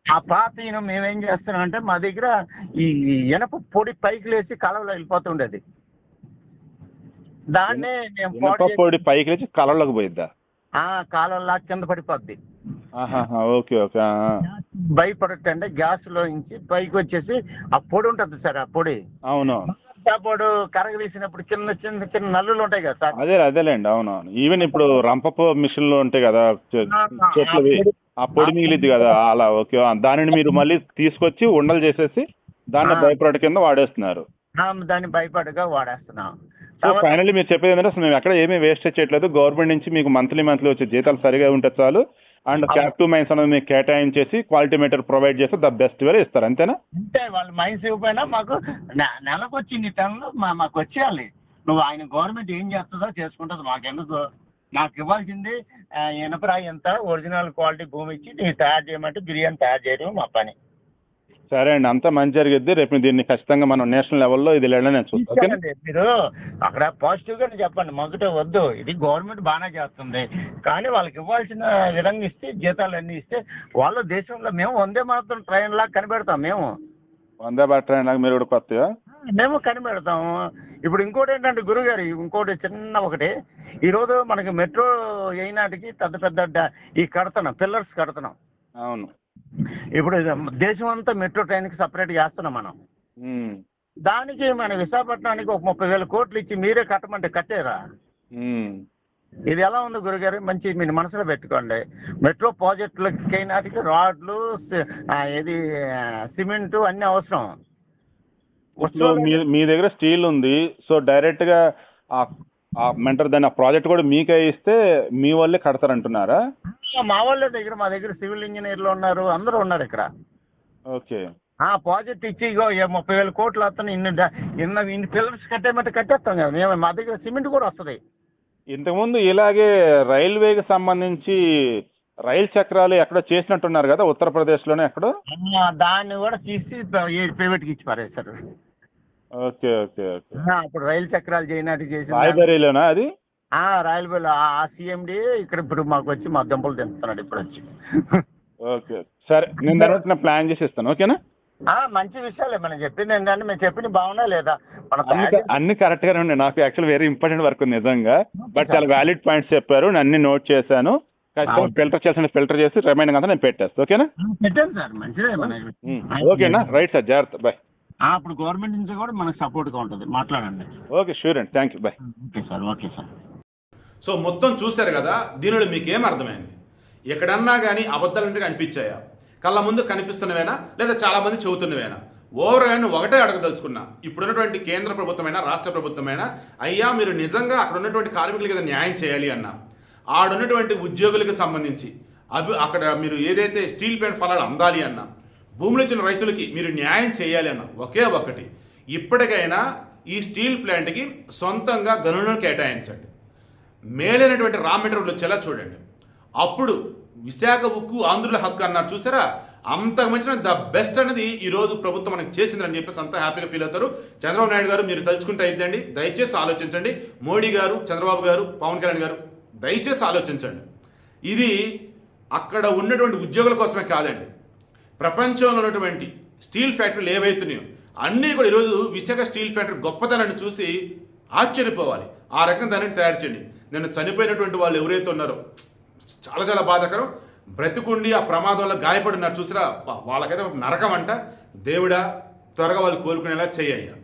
ఆ పాత ఇనుము మేమేం చేస్తున్నాం అంటే మా దగ్గర ఈ ఇనప పొడి పైకి లేచి కలవలో వెళ్ళిపోతుండేది. దాన్నే మేము పొడి పైకి లేచి కలవలోకి పోయిద్దా? కాలంలా కింద పడిపోద్ది. Okay okay. బై ప్రొడక్ట్ అంటే గ్యాస్ లో నుంచి పైకి వచ్చేసి ఆ పొడి ఉంటుంది సార్, ఆ పొడి అవును పొడి కరగదీసినప్పుడు చిన్న చిన్న చిన్న నల్లులు ఉంటాయి కదా సార్. అదేలేండి అవునవును. ఈవెన్ ఇప్పుడు రంపపు మిషన్ లో ఉంటాయి కదా చెట్లు, ఆ పొడి మిగిలిద్ది కదా అలా. ఓకే, దానిని మీరు మళ్ళీ తీసుకొచ్చి ఉండలు చేసేసి దాన్ని బై ప్రొడక్ట్ కింద వాడేస్తున్నారు. దాన్ని బైపాటుగా వాడేస్తున్నాం. సో ఫైనల్లీ మీరు చెప్పేది ఏంటంటే అసలు మేము ఎక్కడ ఏమీ వేస్ట్ చేయట్లేదు. గవర్నమెంట్ నుంచి మీకు మంత్లీ వచ్చే జీతాలు సరిగా ఉంటే చాలు, అండ్ క్యాప్టివ్ మైన్స్ అనేది మీకు కేటాయించేసి క్వాలిటీ మెటీరియల్ ప్రొవైడ్ చేస్తే ద బెస్ట్ వేరే ఇస్తారు, అంతేనా? అంతే, వాళ్ళు మైన్స్ ఇవ్వకపోయినా మాకు నెలకు వచ్చి ఇన్ని టన్నులు మాకు వచ్చేయాలి. నువ్వు ఆయన గవర్నమెంట్ ఏం చేస్తుందో చేసుకుంటుంది, మాకెందుకు. నాకు ఇవ్వాల్సింది ఇనపరాయి ఎంత ఒరిజినల్ క్వాలిటీ భూమి ఇచ్చి నీకు తయారు చేయమంటే బిర్యానీ తయారు చేయడం మా పని. సరే అండి, అంతా మంచి జరిగిద్ది. రేపు దీన్ని ఖచ్చితంగా మనం నేషనల్ లెవెల్లో ఇది నేను చూస్తాను. మీరు అక్కడ పాజిటివ్ గా చెప్పండి, మొదట వద్దు, ఇది గవర్నమెంట్ బాగానే చేస్తుంది కానీ వాళ్ళకి ఇవ్వాల్సిన విధంగా ఇస్తే జీతాలు అన్నీ ఇస్తే వాళ్ళు దేశంలో మేము వందే మాత్రం ట్రైన్ లాగా కనిపెడతాం. మేము వందే భారత్ ట్రైన్ లాగా మీరు కూడా కొత్తగా మేము కనిపెడతాము. ఇప్పుడు ఇంకోటి ఏంటంటే గురుగారు, ఇంకోటి చిన్న ఒకటి, ఈరోజు మనకి మెట్రో అయినాటికి పెద్ద పెద్ద ఈ కడుతున్నాం, పిల్లర్స్ కడుతున్నాం. అవును, ఇప్పుడు దేశం అంతా మెట్రో ట్రైన్కి సపరేట్ చేస్తున్నాం మనం. దానికి మన విశాఖపట్నానికి ఒక 30,000 కోట్లు ఇచ్చి మీరే కట్టమంటే కట్టేరా? ఇది ఎలా ఉంది గురుగారు? మంచి మీరు మనసులో పెట్టుకోండి. మెట్రో ప్రాజెక్టులకి నాటికి రాడ్లు, ఇది సిమెంట్ అన్ని అవసరం. మీ దగ్గర స్టీల్ ఉంది, సో డైరెక్ట్ గా మెంటర్ దాన్ని ఆ ప్రాజెక్ట్ కూడా మీకే ఇస్తే మీ వాళ్ళే కడతారంటున్నారా? మా మా దగ్గర సివిల్ ఇంజనీర్లు ఉన్నారు, అందరూ ఉన్నారు ఇక్కడ. ఓకే, ప్రాజెక్ట్ ఇచ్చి 30,000 కోట్లు వస్తాను, ఇన్ని పిల్లర్స్ కట్టేమంటే కట్టేస్తాం కదా మేము. మా దగ్గర సిమెంట్ కూడా వస్తుంది. ఇంతకుముందు ఇలాగే రైల్వేకి సంబంధించి రైలు చక్రాలు ఎక్కడో చేసినట్టున్నారు కదా ఉత్తరప్రదేశ్లోనే ఎక్కడో. దాన్ని కూడా తీసి ప్రైవేట్కి ఇచ్చి పారేస్తారు. Okay okay okay. అప్పుడు రైలు చక్రాలు చేయనాటి చేసి రాయబరేలీలోనా అది? రాయలబేలి ఆ సీఎండి ఇక్కడ ఇప్పుడు మాకు వచ్చి మా దంపలు తింటున్నాడు ఇప్పుడు వచ్చి. ఓకే సరే, నేను తర్వాత ప్లాన్ చేసి ఇస్తాను. ఓకేనా? మంచి విషయాలే మనం చెప్పింది ఏంటంటే మేము చెప్పింది బాగున్నా లేదా అన్ని కరెక్ట్ గానే ఉన్నాయి. నాకు యాక్చువల్ వెరీ ఇంపార్టెంట్ వర్క్ ఉంది నిజంగా, బట్ చాలా వ్యాలిడ్ పాయింట్స్ చెప్పారు, నేను అన్ని నోట్ చేశాను. ఫిల్టర్ చేసి రిమైనింగ్ అంతా నేను పెట్టేస్తాను. ఓకేనా? పెట్టాను సార్, మంచిదే. ఓకేనా? రైట్ సార్, జాగ్రత్త, బాయ్. అప్పుడు గవర్నమెంట్ నుంచి కూడా మనకు సపోర్ట్గా ఉంటుంది, మాట్లాడండి. ఓకే, షూర్ అండి, thank you, bye. Okay sir, okay sir. So మొత్తం చూశారు కదా, దీనిలో మీకేం అర్థమైంది? ఎక్కడన్నా కానీ అబద్ధాలంటే కనిపించాయా? కళ్ళ ముందు కనిపిస్తున్నవేనా లేదా చాలామంది చెబుతున్నవేనా? ఓవర్గా ఒకటే అడగదలుచుకున్నా, ఇప్పుడున్నటువంటి కేంద్ర ప్రభుత్వమైనా రాష్ట్ర ప్రభుత్వమైనా, అయ్యా మీరు నిజంగా అక్కడ ఉన్నటువంటి కార్మికులకి ఏదైనా న్యాయం చేయాలి అన్నా, ఆడున్నటువంటి ఉద్యోగులకు సంబంధించి అక్కడ మీరు ఏదైతే స్టీల్ ప్లాంట్ ఫలాలు అందాలి అన్నా, భూములు ఇచ్చిన రైతులకి మీరు న్యాయం చేయాలి అన్న ఒకే ఒకటి, ఇప్పటికైనా ఈ స్టీల్ ప్లాంట్కి సొంతంగా గనులను కేటాయించండి. మేలైనటువంటి రా మెటీరియల్ వచ్చేలా చూడండి. అప్పుడు విశాఖ ఉక్కు ఆంధ్రుల హక్కు అన్నారు చూసారా, అంతకు మించిన ద బెస్ట్ అనేది ఈరోజు ప్రభుత్వం మనకు చేసిందని చెప్పేసి అంతా హ్యాపీగా ఫీల్ అవుతారు. చంద్రబాబు నాయుడు గారు మీరు తలుచుకుంటే అయిద్దండి, దయచేసి ఆలోచించండి. మోడీ గారు, చంద్రబాబు గారు, పవన్ కళ్యాణ్ గారు దయచేసి ఆలోచించండి. ఇది అక్కడ ఉన్నటువంటి ఉద్యోగుల కోసమే కాదండి, ప్రపంచంలో ఉన్నటువంటి స్టీల్ ఫ్యాక్టరీలు ఏవైతున్నాయో అన్నీ కూడా ఈరోజు విశాఖ స్టీల్ ఫ్యాక్టరీ గొప్పతనాన్ని చూసి ఆశ్చర్యపోవాలి. ఆ రకంగా దానిని తయారు చేయండి. నేను చనిపోయినటువంటి వాళ్ళు ఎవరైతే ఉన్నారో చాలా చాలా బాధాకరం. బ్రతికుండి ఆ ప్రమాదంలో గాయపడినారు చూసిరా, వాళ్ళకైతే నరకం అంట. దేవుడా త్వరగా వాళ్ళు కోలుకునేలా చేయ్యా.